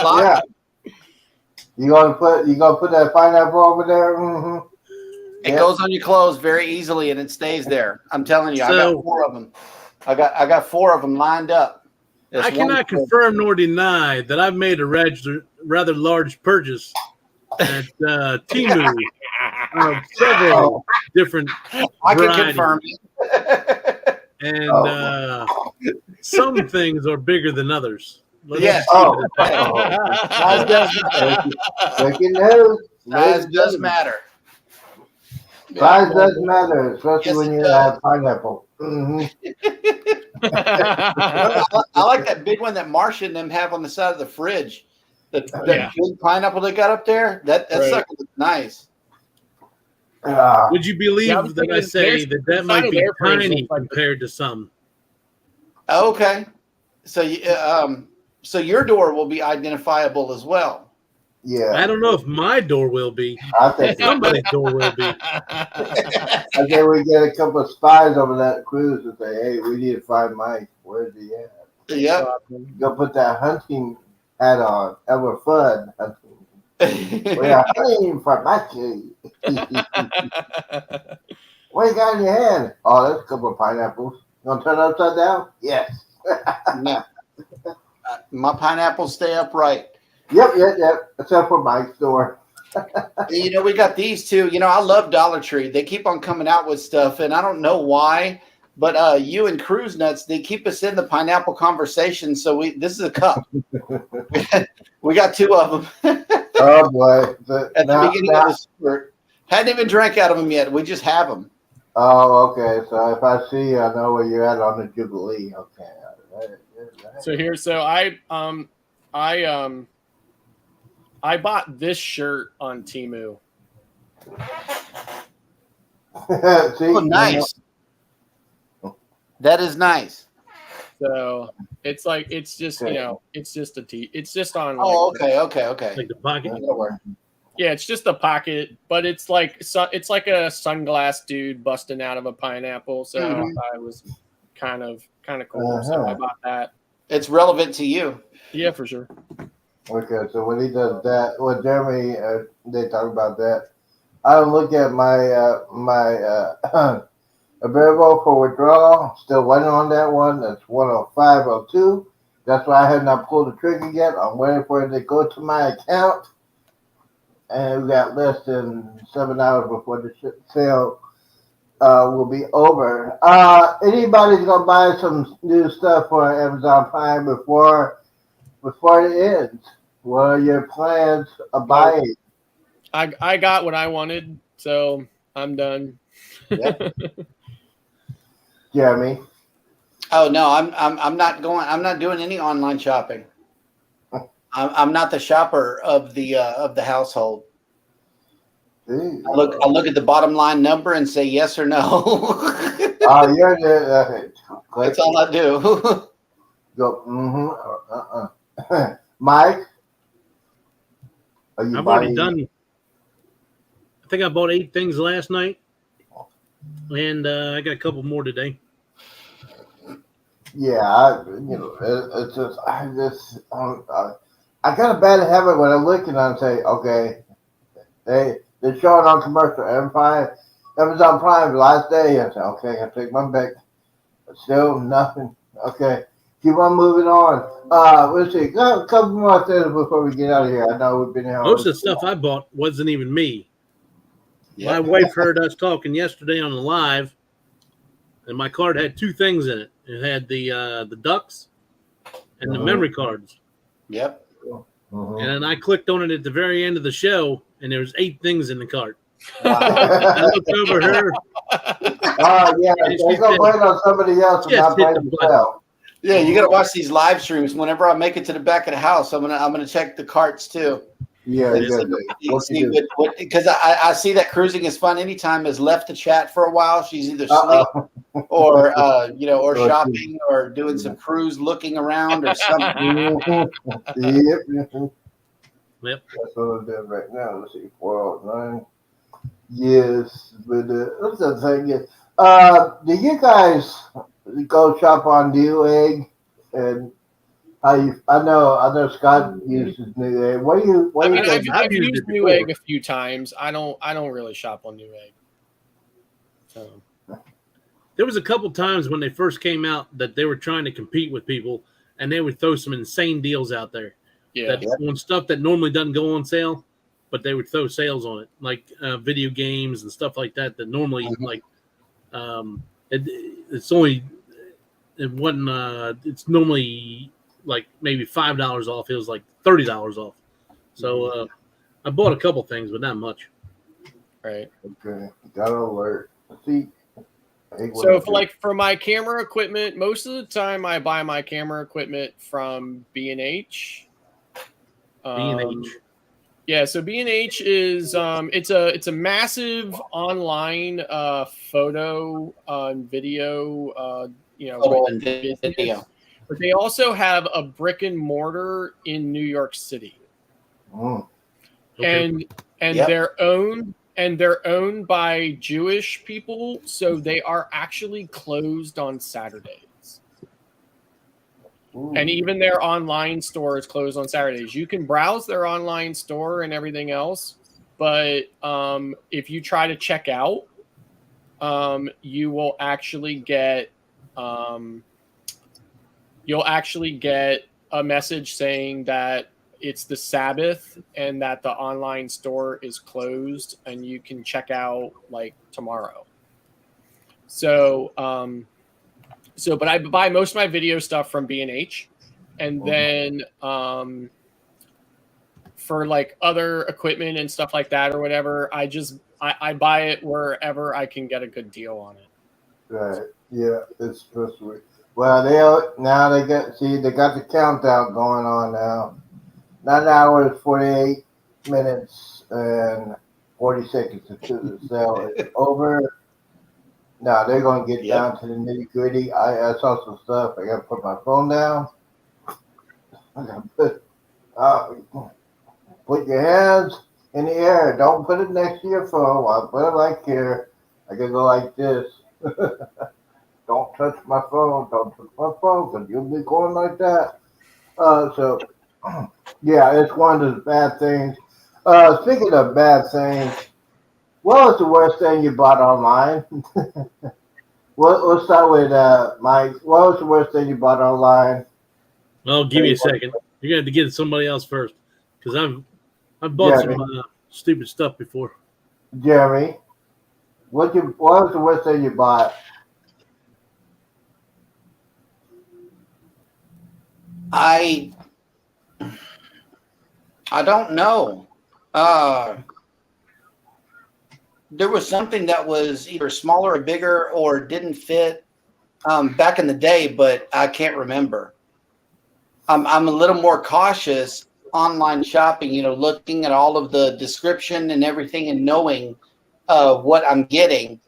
[SPEAKER 4] Lock-
[SPEAKER 3] You gonna put that pineapple over there? Mm-hmm.
[SPEAKER 4] It goes on your clothes very easily and it stays there. I'm telling you, I
[SPEAKER 2] So-
[SPEAKER 4] got 4 of them. I got 4 of them lined up. There's
[SPEAKER 2] I
[SPEAKER 4] one
[SPEAKER 2] cannot
[SPEAKER 4] for-
[SPEAKER 2] confirm nor deny that I've made a rather large purchase at Temu of several different
[SPEAKER 4] I can
[SPEAKER 2] varieties.
[SPEAKER 4] confirm it.
[SPEAKER 2] And some things are bigger than others. Let's
[SPEAKER 4] Yes.
[SPEAKER 2] just keep it at that.
[SPEAKER 4] Size does matter.
[SPEAKER 3] Breaking news.
[SPEAKER 4] Size does matter.
[SPEAKER 3] Size does matter, especially
[SPEAKER 4] Yes,
[SPEAKER 3] when
[SPEAKER 4] it
[SPEAKER 3] you
[SPEAKER 4] does.
[SPEAKER 3] have pineapple. Mm-hmm.
[SPEAKER 4] I like that big one that Marcia and them have on the side of the fridge. That
[SPEAKER 1] Yeah.
[SPEAKER 4] big pineapple they got up there. That
[SPEAKER 1] Right.
[SPEAKER 4] sucker looks nice.
[SPEAKER 2] Would you believe
[SPEAKER 1] Yeah, I was
[SPEAKER 2] that I
[SPEAKER 1] thinking
[SPEAKER 2] say
[SPEAKER 1] there's-
[SPEAKER 2] that might
[SPEAKER 1] inside
[SPEAKER 2] be
[SPEAKER 1] of their fridge
[SPEAKER 2] tiny
[SPEAKER 1] looks like-
[SPEAKER 2] compared to some?
[SPEAKER 4] Okay, so your door will be identifiable as well.
[SPEAKER 3] Yeah,
[SPEAKER 2] I don't know if my door will be.
[SPEAKER 3] I think
[SPEAKER 2] Somebody's door will be.
[SPEAKER 3] I think we get a couple of spies over that cruise and say, "Hey, we need to find Mike. Where's he at?"
[SPEAKER 4] Yep.
[SPEAKER 3] Go put that hunting hat on. Ever fun hunting. We are hunting for Mikey. What you got in your hand? Oh, that's a couple of pineapples. You gonna turn it upside down? Yes.
[SPEAKER 4] No. My pineapples stay upright.
[SPEAKER 3] Yep. Except for Mike's door.
[SPEAKER 4] We got these two. I love Dollar Tree. They keep on coming out with stuff, and I don't know why, but you and Cruise Nuts, they keep us in the pineapple conversation. So this is a cup. We got 2 of them
[SPEAKER 3] Oh boy. But
[SPEAKER 4] at the
[SPEAKER 3] now-
[SPEAKER 4] beginning of the spurt. Hadn't even drank out of them yet. We just have them.
[SPEAKER 3] Oh, okay. So if I see you, I know where you're at on the Jubilee. Okay.
[SPEAKER 1] I bought this shirt on Temu.
[SPEAKER 3] See,
[SPEAKER 4] Oh, nice. That is nice.
[SPEAKER 1] So it's just it's just it's just on.
[SPEAKER 4] Oh, okay.
[SPEAKER 2] Like the pocket.
[SPEAKER 4] That'll work.
[SPEAKER 1] Yeah, it's just a pocket, but it's like a sunglass dude busting out of a pineapple. So
[SPEAKER 4] Mhm.
[SPEAKER 1] I was kind of cool. So I bought that.
[SPEAKER 4] It's relevant to you.
[SPEAKER 1] Yeah, for sure.
[SPEAKER 3] Okay, so when he does that, well, Jeremy, they talk about that. I look at my available for withdrawal. Still waiting on that one. That's 105.02. That's why I have not pulled the trigger yet. I'm waiting for it to go to my account. And we got less than 7 hours before the sale will be over. Anybody's gonna buy some new stuff for Amazon Prime before it ends? What are your plans of buying?
[SPEAKER 1] I got what I wanted, so I'm done.
[SPEAKER 3] Jeremy?
[SPEAKER 4] Oh no, I'm not going. I'm not doing any online shopping. I'm not the shopper of the household. I look at the bottom line number and say yes or no.
[SPEAKER 3] Oh, you're the.
[SPEAKER 4] That's all I do.
[SPEAKER 3] Go. Mike? Are you
[SPEAKER 2] I've already
[SPEAKER 3] buying?
[SPEAKER 2] done. I think I bought 8 things last night, and I got a couple more today.
[SPEAKER 3] Yeah, it's just I got a bad habit when I'm looking and say, okay, they're showing on commercial Amazon Prime last day. I say, okay, I take my back. Still nothing. Okay, keep on moving on. Let's see, got a couple more things before we get out of here. I know we've been here.
[SPEAKER 2] Most of the stuff I bought wasn't even me. My wife heard us talking yesterday on the live, and my card had two things in it. It had the ducks and the memory cards.
[SPEAKER 4] Yep.
[SPEAKER 3] Mhm.
[SPEAKER 2] And then I clicked on it at the very end of the show, and there was 8 things in the cart.
[SPEAKER 4] Wow.
[SPEAKER 2] I looked over her.
[SPEAKER 3] Oh yeah,
[SPEAKER 2] And
[SPEAKER 3] they
[SPEAKER 2] she
[SPEAKER 3] go
[SPEAKER 2] said-
[SPEAKER 3] blame on somebody else and
[SPEAKER 2] Just
[SPEAKER 3] not
[SPEAKER 2] hit
[SPEAKER 3] blame
[SPEAKER 2] the button.
[SPEAKER 3] themselves.
[SPEAKER 4] Yeah, you got to watch these live streams. Whenever I make it to the back of the house, I'm gonna check the carts too.
[SPEAKER 3] Yeah,
[SPEAKER 4] And
[SPEAKER 3] yeah.
[SPEAKER 4] see what because I see that cruising is fun. Anytime has left the chat for a while, she's either asleep
[SPEAKER 3] Uh-oh.
[SPEAKER 4] or or
[SPEAKER 3] Or
[SPEAKER 4] shopping or doing some cruise looking around or something.
[SPEAKER 3] Yep.
[SPEAKER 2] Yep.
[SPEAKER 3] That's what I'm doing right now. Let's see, 409. Yes, but that's the thing. Do you guys go shop on Newegg? And I know Scott uses Newegg. What do you
[SPEAKER 1] I mean,
[SPEAKER 3] think?
[SPEAKER 1] I've
[SPEAKER 2] used
[SPEAKER 1] used
[SPEAKER 2] it before.
[SPEAKER 1] Newegg a few times. I don't really shop on Newegg. So
[SPEAKER 2] There was a couple times when they first came out that they were trying to compete with people, and they would throw some insane deals out there.
[SPEAKER 1] yeah,
[SPEAKER 2] That on stuff that normally doesn't go on sale, but they would throw sales on it, like video games and stuff like that. That normally it's only it wasn't. It's normally like maybe $5 off. It was like $30 off. So I bought a couple things, but not much.
[SPEAKER 1] right.
[SPEAKER 3] Okay, got to alert. See.
[SPEAKER 1] So for my camera equipment, most of the time I buy my camera equipment from B&H.
[SPEAKER 2] B&H.
[SPEAKER 1] Yeah, so B&H is it's a massive online photo and video business.
[SPEAKER 4] Video.
[SPEAKER 1] But they also have a brick and mortar in New York City.
[SPEAKER 3] Mm.
[SPEAKER 2] Okay.
[SPEAKER 1] And
[SPEAKER 4] Yep.
[SPEAKER 1] they're owned by Jewish people, so they are actually closed on Saturdays.
[SPEAKER 3] Ooh.
[SPEAKER 1] And even their online store is closed on Saturdays. You can browse their online store and everything else, but if you try to check out, you will actually get a message saying that it's the Sabbath and that the online store is closed and you can check out like tomorrow. So, but I buy most of my video stuff from B&H, and then for like other equipment and stuff like that or whatever, I buy it wherever I can get a good deal on it.
[SPEAKER 3] Right. Yeah, it's supposed to be. Well, they got the countdown going on now. 9 hours, 48 minutes, and 40 seconds until the sale is over. Now they're gonna get down to the nitty gritty. I saw some stuff. I gotta put my phone down. I gotta put your hands in the air. Don't put it next to your phone. I put it like here. I can go like this. Don't touch my phone. Don't touch my phone because you'll be going like that. Yeah, it's one of the bad things. Speaking of bad things, what was the worst thing you bought online? We'll start with Mike. What was the worst thing you bought online?
[SPEAKER 2] Well, give me a second. You're gonna have to get somebody else first, because I've bought some stupid stuff before.
[SPEAKER 3] Jeremy, what was the worst thing you bought?
[SPEAKER 4] I don't know. There was something that was either smaller or bigger or didn't fit back in the day, but I can't remember. I'm a little more cautious online shopping, looking at all of the description and everything and knowing what I'm getting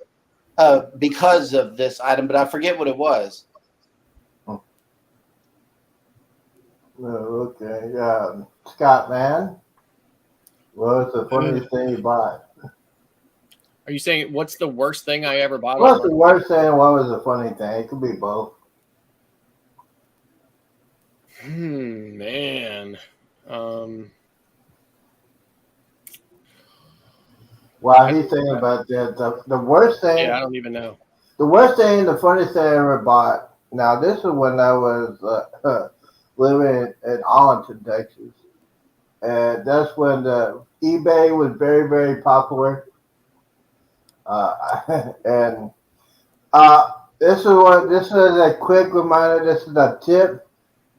[SPEAKER 4] because of this item, but I forget what it was.
[SPEAKER 3] Oh, okay. Scott, man, what was the funniest thing you bought?
[SPEAKER 1] Are you saying what's the worst thing I ever bought?
[SPEAKER 3] What's the worst thing and what was the funny thing? It could be both.
[SPEAKER 1] Man.
[SPEAKER 3] While he's thinking about that, the worst thing.
[SPEAKER 1] Yeah, I don't even know.
[SPEAKER 3] The worst thing, the funniest thing I ever bought. Now, this is when I was living in Arlington, And this is a quick reminder. This is a tip.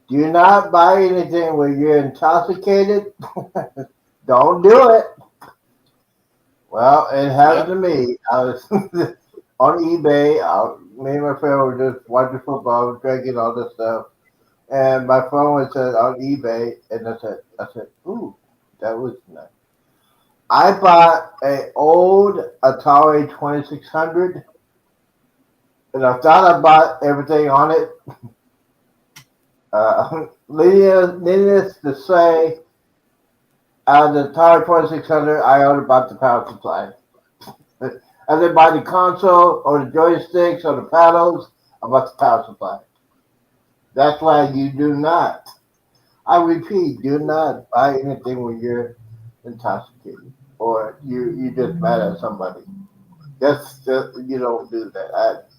[SPEAKER 3] Do not buy anything when you're intoxicated. Don't do it. Well, it happened to me. I was on eBay. Me and my friend were just watching football, drinking all this stuff, and my phone was on eBay, and I said, "Ooh, that was nice." I bought an old Atari 2600, and I thought I bought everything on it. Needless to say, out of the Atari 2600, I only bought the power supply. I didn't buy the console or the joysticks or the paddles. I bought the power supply. That's why you do not, I repeat, do not buy anything when you're intoxicated or you just mad at somebody. Just you don't do that.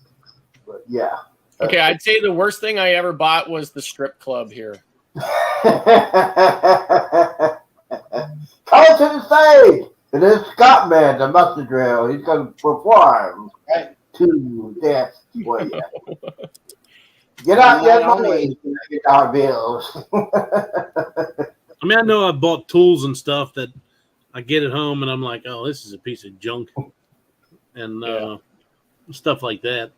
[SPEAKER 3] But yeah.
[SPEAKER 1] Okay, I'd say the worst thing I ever bought was the strip club here.
[SPEAKER 3] Come to the stage. It is Scott Man, the mustard drill. He's going to perform to dance for you. Get out your money, get our bills.
[SPEAKER 2] I mean, I know I bought tools and stuff that I get at home and I'm like, oh, this is a piece of junk. And stuff like that.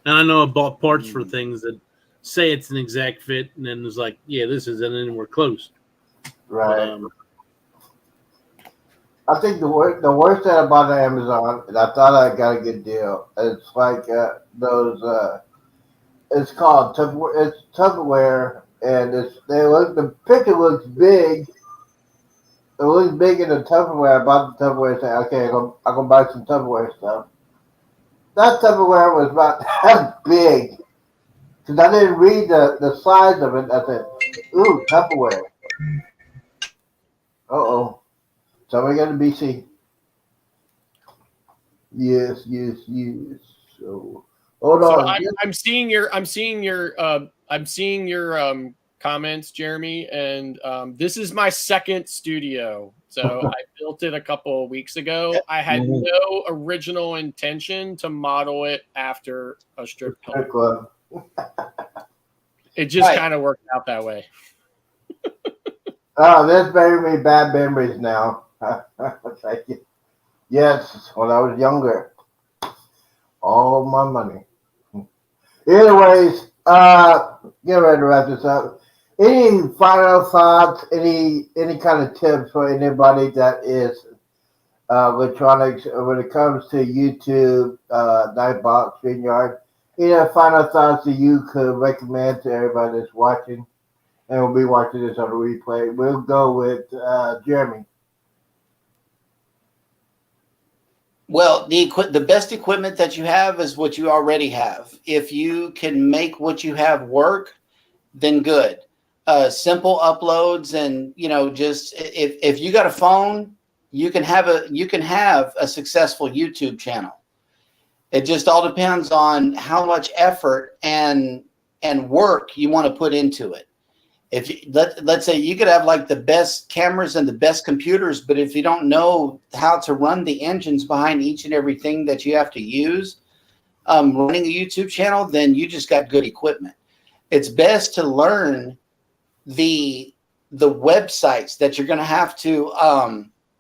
[SPEAKER 2] And I know I bought parts for things that say it's an exact fit and then it's like, yeah, this isn't anywhere close.
[SPEAKER 3] Right. I think the worst thing about Amazon, and I thought I got a good deal. It's like those. It's called Tupperware. It's Tupperware, and the picture looks big. It looks big in the Tupperware. I bought the Tupperware and said, okay, I'm gonna buy some Tupperware stuff. That Tupperware was about that big. Because I didn't read the size of it. I said, ooh, Tupperware. Uh-oh. Somebody got a BC. Yes. So hold on.
[SPEAKER 1] I'm seeing your comments, Jeremy, and this is my second studio. So I built it a couple of weeks ago. I had no original intention to model it after a strip club. It just kind of worked out that way.
[SPEAKER 3] Oh, that's bringing me bad memories now. Thank you. Yes, when I was younger. All my money. Anyways, get ready to wrap this up. Any final thoughts, any kind of tips for anybody that is electronics when it comes to YouTube, Nightbox, StreamYard? Any final thoughts that you could recommend to everybody that's watching and will be watching this on the replay? We'll go with Jeremy.
[SPEAKER 4] Well, the best equipment that you have is what you already have. If you can make what you have work, then good. Simple uploads, and just if you got a phone, you can have a successful YouTube channel. It just all depends on how much effort and work you want to put into it. If let's say you could have like the best cameras and the best computers, but if you don't know how to run the engines behind each and everything that you have to use, running a YouTube channel, then you just got good equipment. It's best to learn the websites that you're going to have to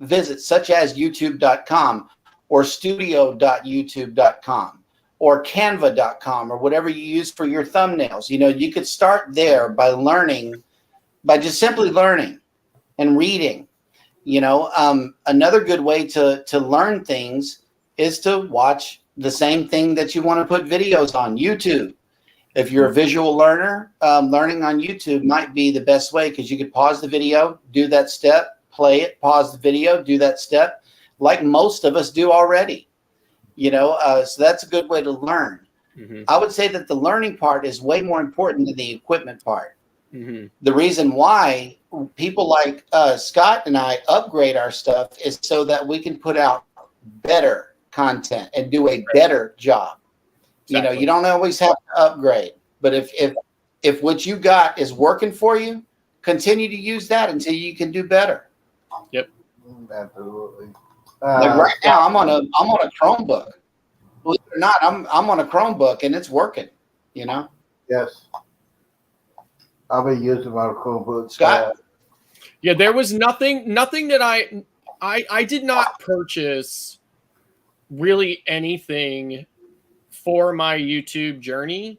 [SPEAKER 4] visit, such as youtube.com or studio.youtube.com or canva.com or whatever you use for your thumbnails. You could start there by just simply learning and reading. Another good way to learn things is to watch the same thing that you want to put videos on YouTube. If you're a visual learner, learning on YouTube might be the best way, because you could pause the video, do that step, play it, pause the video, do that step, like most of us do already. So that's a good way to learn. Mm-hmm. I would say that the learning part is way more important than the equipment part. Mm-hmm. The reason why people like Scott and I upgrade our stuff is so that we can put out better content and do a better job. Exactly. You don't always have to upgrade, but if what you got is working for you, continue to use that until you can do better.
[SPEAKER 1] Yep.
[SPEAKER 3] Absolutely.
[SPEAKER 4] Like right now, I'm on a Chromebook. Believe it or not, I'm on a Chromebook and it's working. You know,
[SPEAKER 3] Yes. I'll be using my Chromebook.
[SPEAKER 4] Scott?
[SPEAKER 1] Yeah, there was nothing that I did not purchase really anything for my YouTube journey.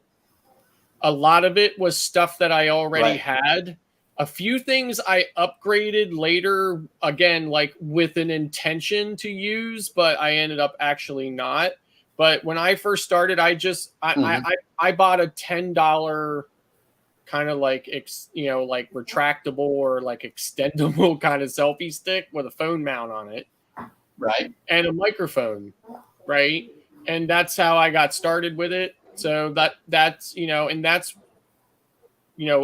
[SPEAKER 1] A lot of it was stuff that I already had. A few things I upgraded later, again, like with an intention to use, but I ended up actually not. But when I first started, I bought a $10 kind of like like retractable or like extendable kind of selfie stick with a phone mount on it,
[SPEAKER 4] Right.
[SPEAKER 1] and a microphone, right? And that's how I got started with it. So that's and that's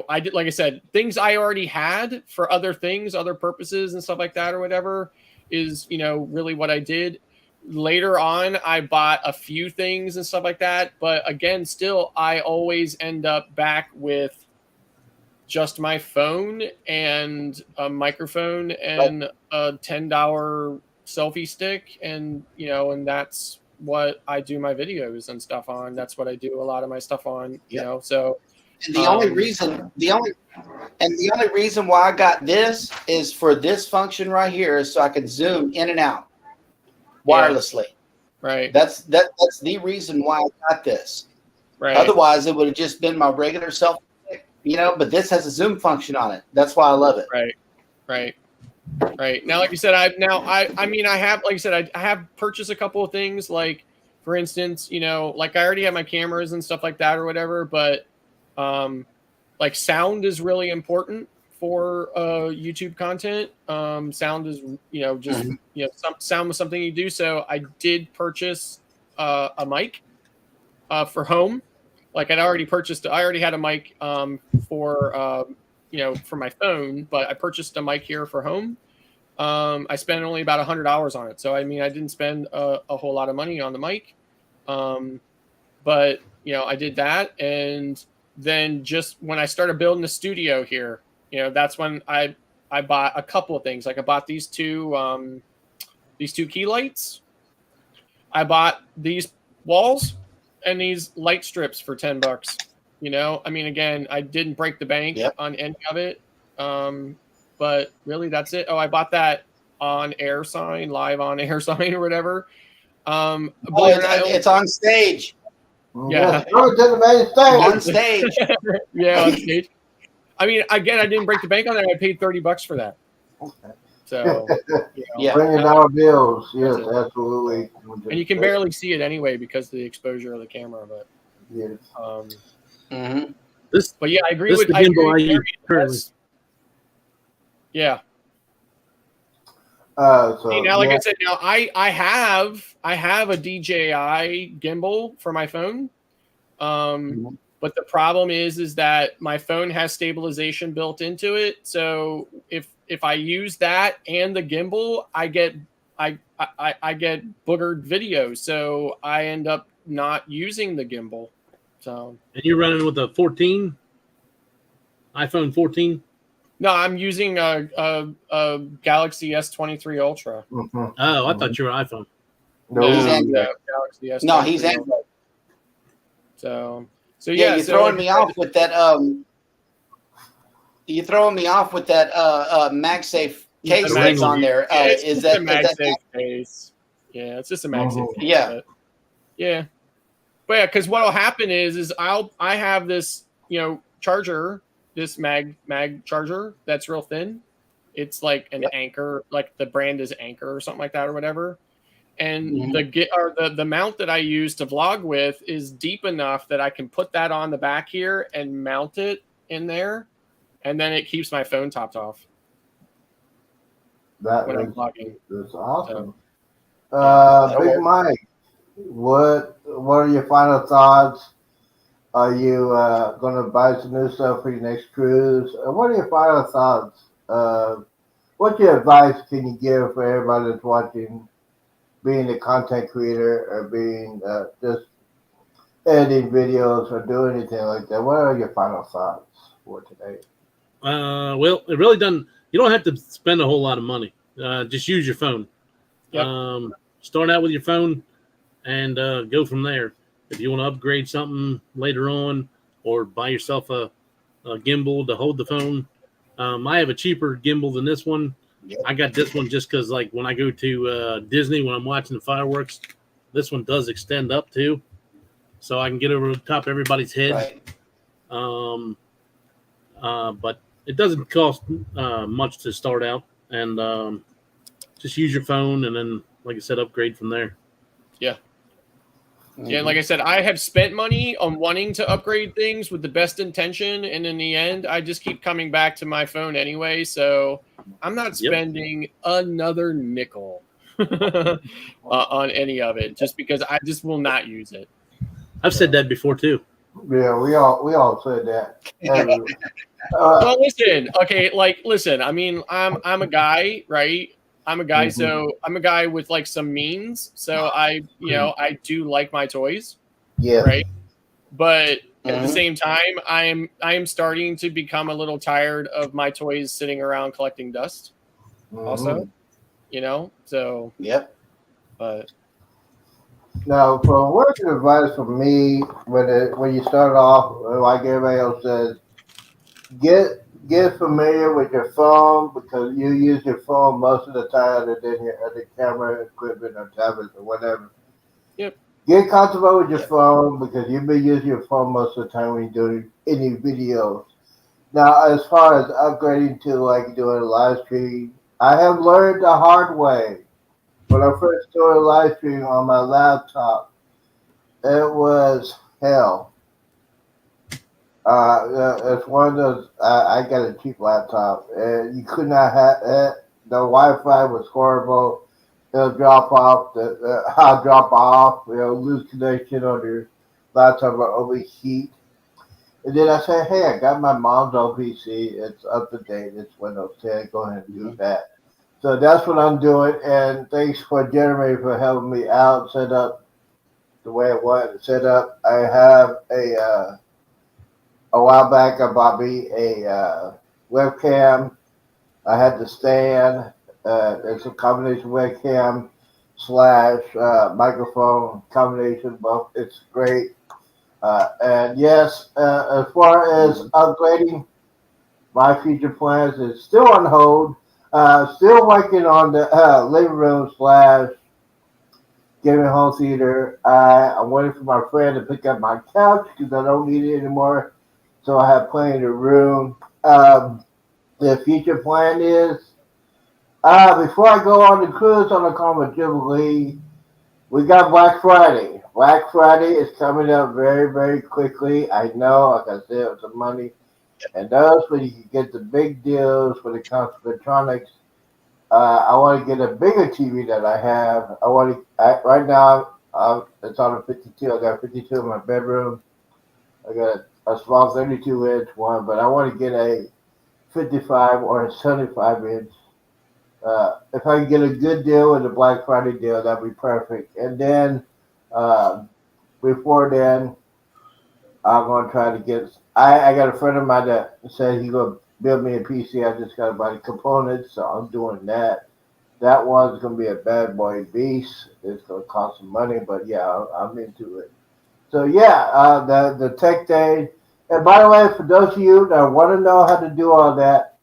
[SPEAKER 1] I did, like I said, things I already had for other things, other purposes and stuff like that or whatever is really what I did. Later on, I bought a few things and stuff like that, but again, still I always end up back with just my phone and a microphone and a $10 selfie stick, and and that's what I do my videos and stuff on. That's what I do a lot of my stuff on, so.
[SPEAKER 4] And the only reason why I got this is for this function right here, is so I can zoom in and out wirelessly.
[SPEAKER 1] Right.
[SPEAKER 4] That's the reason why I got this.
[SPEAKER 1] Right.
[SPEAKER 4] Otherwise, it would have just been my regular selfie stick, but this has a zoom function on it. That's why I love it.
[SPEAKER 1] Right. Now, like you said, I have, like I said, I have purchased a couple of things, like, for instance, like I already have my cameras and stuff like that or whatever, but like sound is really important for YouTube content. Sound is, sound was something you do. So I did purchase a mic for home. Like I already had a mic for my phone, but I purchased a mic here for home. I spent only about $100 on it. So, I mean, I didn't spend a whole lot of money on the mic. But I did that. And then just when I started building the studio here, that's when I bought a couple of things. Like I bought these two key lights. I bought these walls and these light strips for $10. I mean, again, I didn't break the bank on any of it. But really that's it. Oh, I bought that on air sign, live on air sign or whatever.
[SPEAKER 4] It's on stage.
[SPEAKER 1] Yeah.
[SPEAKER 4] On stage.
[SPEAKER 1] Yeah, on stage. I mean, again, I didn't break the bank on that. I paid $30 for that.
[SPEAKER 3] Okay.
[SPEAKER 1] So,
[SPEAKER 3] bringing dollar bills. Yes, absolutely.
[SPEAKER 1] And you can barely see it anyway because of the exposure of the camera. But
[SPEAKER 3] yes.
[SPEAKER 1] But yeah, I agree
[SPEAKER 2] this
[SPEAKER 1] with.
[SPEAKER 2] the
[SPEAKER 1] I
[SPEAKER 2] gimbal I
[SPEAKER 1] agree
[SPEAKER 2] use
[SPEAKER 1] with
[SPEAKER 2] currently.
[SPEAKER 1] Yeah.
[SPEAKER 3] So
[SPEAKER 1] See, now, like I said, now I have a DJI gimbal for my phone. But the problem is that my phone has stabilization built into it. So if I use that and the gimbal, I get boogered videos. So I end up not using the gimbal. So.
[SPEAKER 2] And you're running with a 14, iPhone 14.
[SPEAKER 1] No, I'm using a Galaxy S23 Ultra.
[SPEAKER 3] Mm-hmm.
[SPEAKER 2] Oh, I thought you were iPhone.
[SPEAKER 3] No,
[SPEAKER 4] He's Android.
[SPEAKER 1] Galaxy S23
[SPEAKER 4] No, he's Android.
[SPEAKER 1] So
[SPEAKER 4] yeah, you're throwing me off with that. You're throwing me off with that MagSafe case that's on there.
[SPEAKER 1] Is that a MagSafe case? Yeah, it's just a MagSafe case.
[SPEAKER 4] Yeah.
[SPEAKER 1] But yeah, because what'll happen is I have this charger, this mag charger that's real thin. It's like an Anchor, like the brand is Anchor or something like that or whatever. And the mount that I use to vlog with is deep enough that I can put that on the back here and mount it in there, and then it keeps my phone topped off when I'm vlogging.
[SPEAKER 3] That's awesome.
[SPEAKER 4] Yeah,
[SPEAKER 3] Big Mike, what are your final thoughts? Are you going to buy some new stuff for your next cruise? What are your final thoughts? What your advice can you give for everybody that's watching, being a content creator or being just editing videos or doing anything like that? What are your final thoughts for today?
[SPEAKER 2] Well, it really doesn't. You don't have to spend a whole lot of money. Just use your phone.
[SPEAKER 1] Yep.
[SPEAKER 2] Start out with your phone and go from there. If you want to upgrade something later on or buy yourself a gimbal to hold the phone, I have a cheaper gimbal than this one.
[SPEAKER 4] Yep.
[SPEAKER 2] I got this one just because, like, when I go to Disney, when I'm watching the fireworks, this one does extend up too, so I can get over the top of everybody's head.
[SPEAKER 4] Right.
[SPEAKER 2] But it doesn't cost much to start out, and just use your phone, and then, like I said, upgrade from there.
[SPEAKER 1] Yeah. Yeah, and like I said, I have spent money on wanting to upgrade things with the best intention, and in the end, I just keep coming back to my phone anyway. So I'm not spending another nickel on any of it, just because I just will not use it.
[SPEAKER 2] I've said that before too.
[SPEAKER 3] Yeah, we all said that.
[SPEAKER 1] Well, listen, okay, like, listen. I mean, I'm a guy, right? I'm a guy, so I'm a guy with like some means. So I do like my toys,
[SPEAKER 3] Yeah.
[SPEAKER 1] right? But at the same time, I am starting to become a little tired of my toys sitting around collecting dust. Also, so
[SPEAKER 4] Yep.
[SPEAKER 1] but
[SPEAKER 3] Now, for word of advice from me, when you start off, like everybody else says, get familiar with your phone, because you use your phone most of the time other than your other camera equipment or tablets or whatever.
[SPEAKER 1] Yep.
[SPEAKER 3] Get comfortable with your phone, because you'll be using your phone most of the time when you're doing any videos. Now, as far as upgrading to like doing a live stream, I have learned the hard way. When I first started live streaming on my laptop, it was hell. It's one of those. I got a cheap laptop, and you could not have it. The Wi-Fi was horrible. It'll drop off. I'll drop off. Lose connection on your laptop or overheat. And then I said, "Hey, I got my mom's old PC. It's up to date. It's Windows 10. Go ahead and do that." So that's what I'm doing. And thanks for Jeremy for helping me out, set up the way it was set up. I have a while back, I bought me a webcam. I had the stand. It's a combination webcam / microphone combination. Both. It's great. And yes, as far as upgrading, my future plans is still on hold. Still working on the living room / gaming home theater. I'm waiting for my friend to pick up my couch because I don't need it anymore. So I have plenty of room. The future plan is, before I go on the cruise on the Comet Jubilee, we got Black Friday. Black Friday is coming up very, very quickly. I know, like I said, with the money. And those where you can get the big deals when it comes to electronics. I want to get a bigger TV that I have. Right now, it's on a 52. I got 52 in my bedroom. I got a small 32-inch one, but I want to get a 55 or a 75-inch. If I can get a good deal with a Black Friday deal, that'd be perfect. And then, before then, I'm going to try to get. I got a friend of mine that said he's going to build me a PC. I just got to buy the components, so I'm doing that. That one's going to be a bad boy beast. It's going to cost some money, but yeah, I'm into it. So yeah, the tech day. And by the way, for those of you that want to know how to do all that,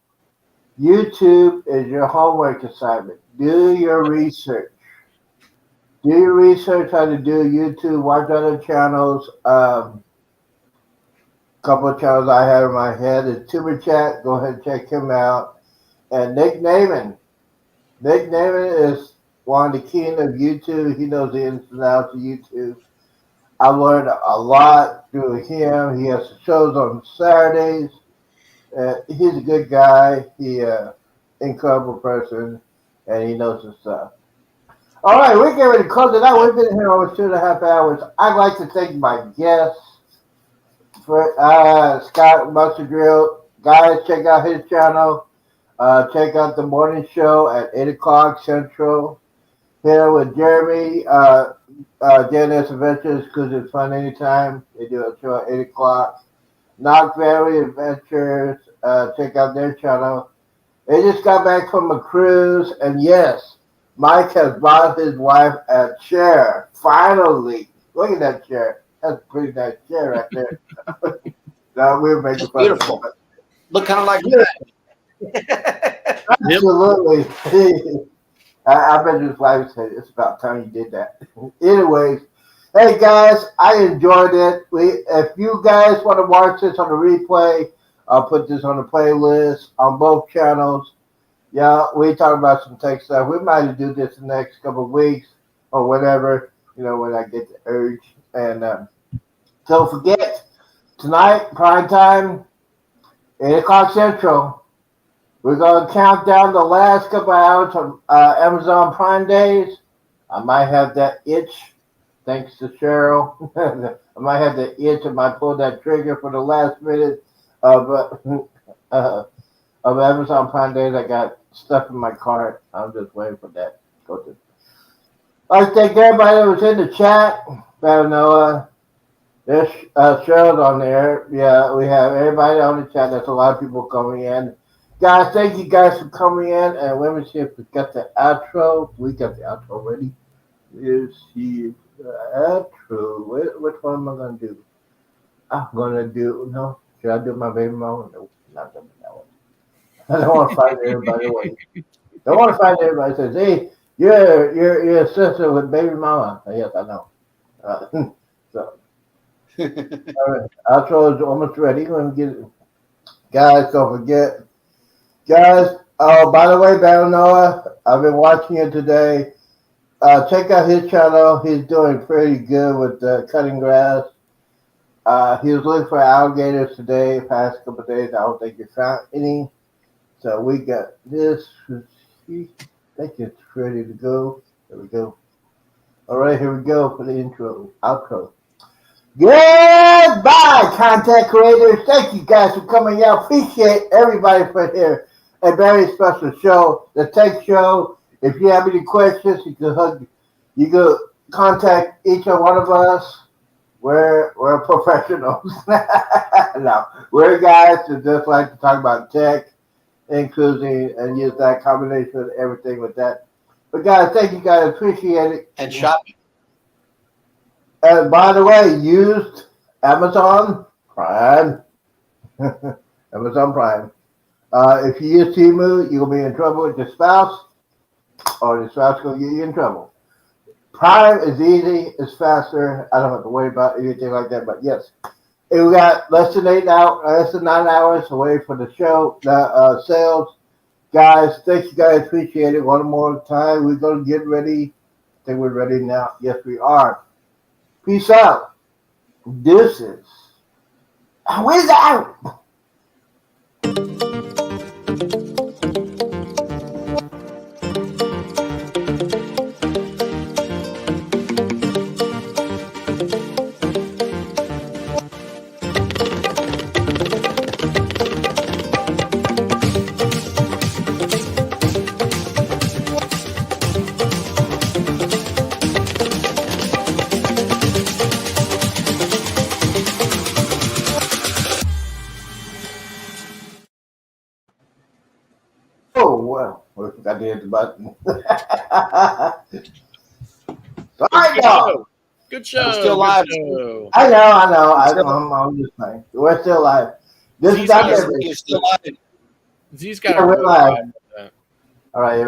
[SPEAKER 3] YouTube is your homework assignment. Do your research. Do your research how to do YouTube. Watch other channels. Couple of channels I have in my head is Tuber Chat. Go ahead and check him out. And Nick Naiman. Nick Naiman is one of the king of YouTube. He knows the ins and outs of YouTube. I learned a lot through him. He has shows on Saturdays. He's a good guy. He's an incredible person, and he knows his stuff. All right, we're getting ready to close it out. We've been here over 2.5 hours. I'd like to thank my guests. For Scott Mustard Drill. Guys, check out his channel. Check out the morning show at 8 o'clock Central. Here with Jeremy, JNS Adventures, because it's fun anytime. They do a show at 8 o'clock. Knock Valley Adventures, check out their channel. They just got back from a cruise, and yes, Mike has bought his wife a chair. Finally, look at that chair. That's a pretty nice chair right there. No, we're making
[SPEAKER 4] It's
[SPEAKER 3] fun of
[SPEAKER 4] beautiful.
[SPEAKER 3] it.
[SPEAKER 4] Look kind of like
[SPEAKER 3] Absolutely. I bet his wife said it's about time you did that. Anyways, hey guys, I enjoyed it. If you guys want to watch this on the replay, I'll put this on the playlist on both channels. Yeah, we talk about some tech stuff. We might do this the next couple of weeks or whatever, when I get the urge. And don't forget, tonight, prime time, 8 o'clock Central, we're going to count down the last couple hours of Amazon Prime days. I might have that itch, thanks to Cheryl. I might have the itch. I might pull that trigger for the last minute of Amazon Prime days. I got stuff in my cart. I'm just waiting for that to go through. I'd like to thank everybody that was in the chat. Better Noah. There's Cheryl's on there. Yeah, we have everybody on the chat. There's a lot of people coming in. Guys, thank you guys for coming in. And let me see if we got the outro. We got the outro ready. Let's see the outro. Which one am I going to do? I'm going to do, no. Should I do my baby mama? No, not doing that one. I don't want to fight everybody away. Don't want to fight everybody. Says, hey, you're a sister with baby mama. Yes, I know. So, all right, outro is almost ready. Let me get it. Guys, don't forget. Guys, oh, by the way, Battle Noah, I've been watching it today. Check out his channel. He's doing pretty good with cutting grass. He was looking for alligators today, past couple of days. I don't think he found any. So we got this. I think it's ready to go. There we go. All right, here we go for the intro, outro. Goodbye, content creators. Thank you guys for coming out. Appreciate everybody for here. A very special show, the Tech Show. If you have any questions, you can contact each and one of us. We're professionals. No, we're guys who just like to talk about tech, including and use that combination of everything with that. But guys, thank you guys. Appreciate it.
[SPEAKER 4] and shopping.
[SPEAKER 3] And by the way, used Amazon Prime. Amazon Prime. If you use Temu, you're going to be in trouble with your spouse, or your spouse is going to get you in trouble. Prime is easy, it's faster. I don't have to worry about anything like that, but yes. We got less than 9 hours away for the show, the sales. Guys, thank you guys, appreciate it. One more time, we're going to get ready. I think we're ready now. Yes, we are. Peace out. Deuces. Where's out? Oh, well, I forgot to hit the button. Sorry, dog.
[SPEAKER 1] Good show.
[SPEAKER 4] We're still live.
[SPEAKER 1] Good show.
[SPEAKER 3] I know. I'm just saying. We're still live. This is not
[SPEAKER 1] Z's
[SPEAKER 3] everything.
[SPEAKER 4] You're still live.
[SPEAKER 1] Z's got
[SPEAKER 3] Yeah, we're live.
[SPEAKER 1] a
[SPEAKER 3] All right.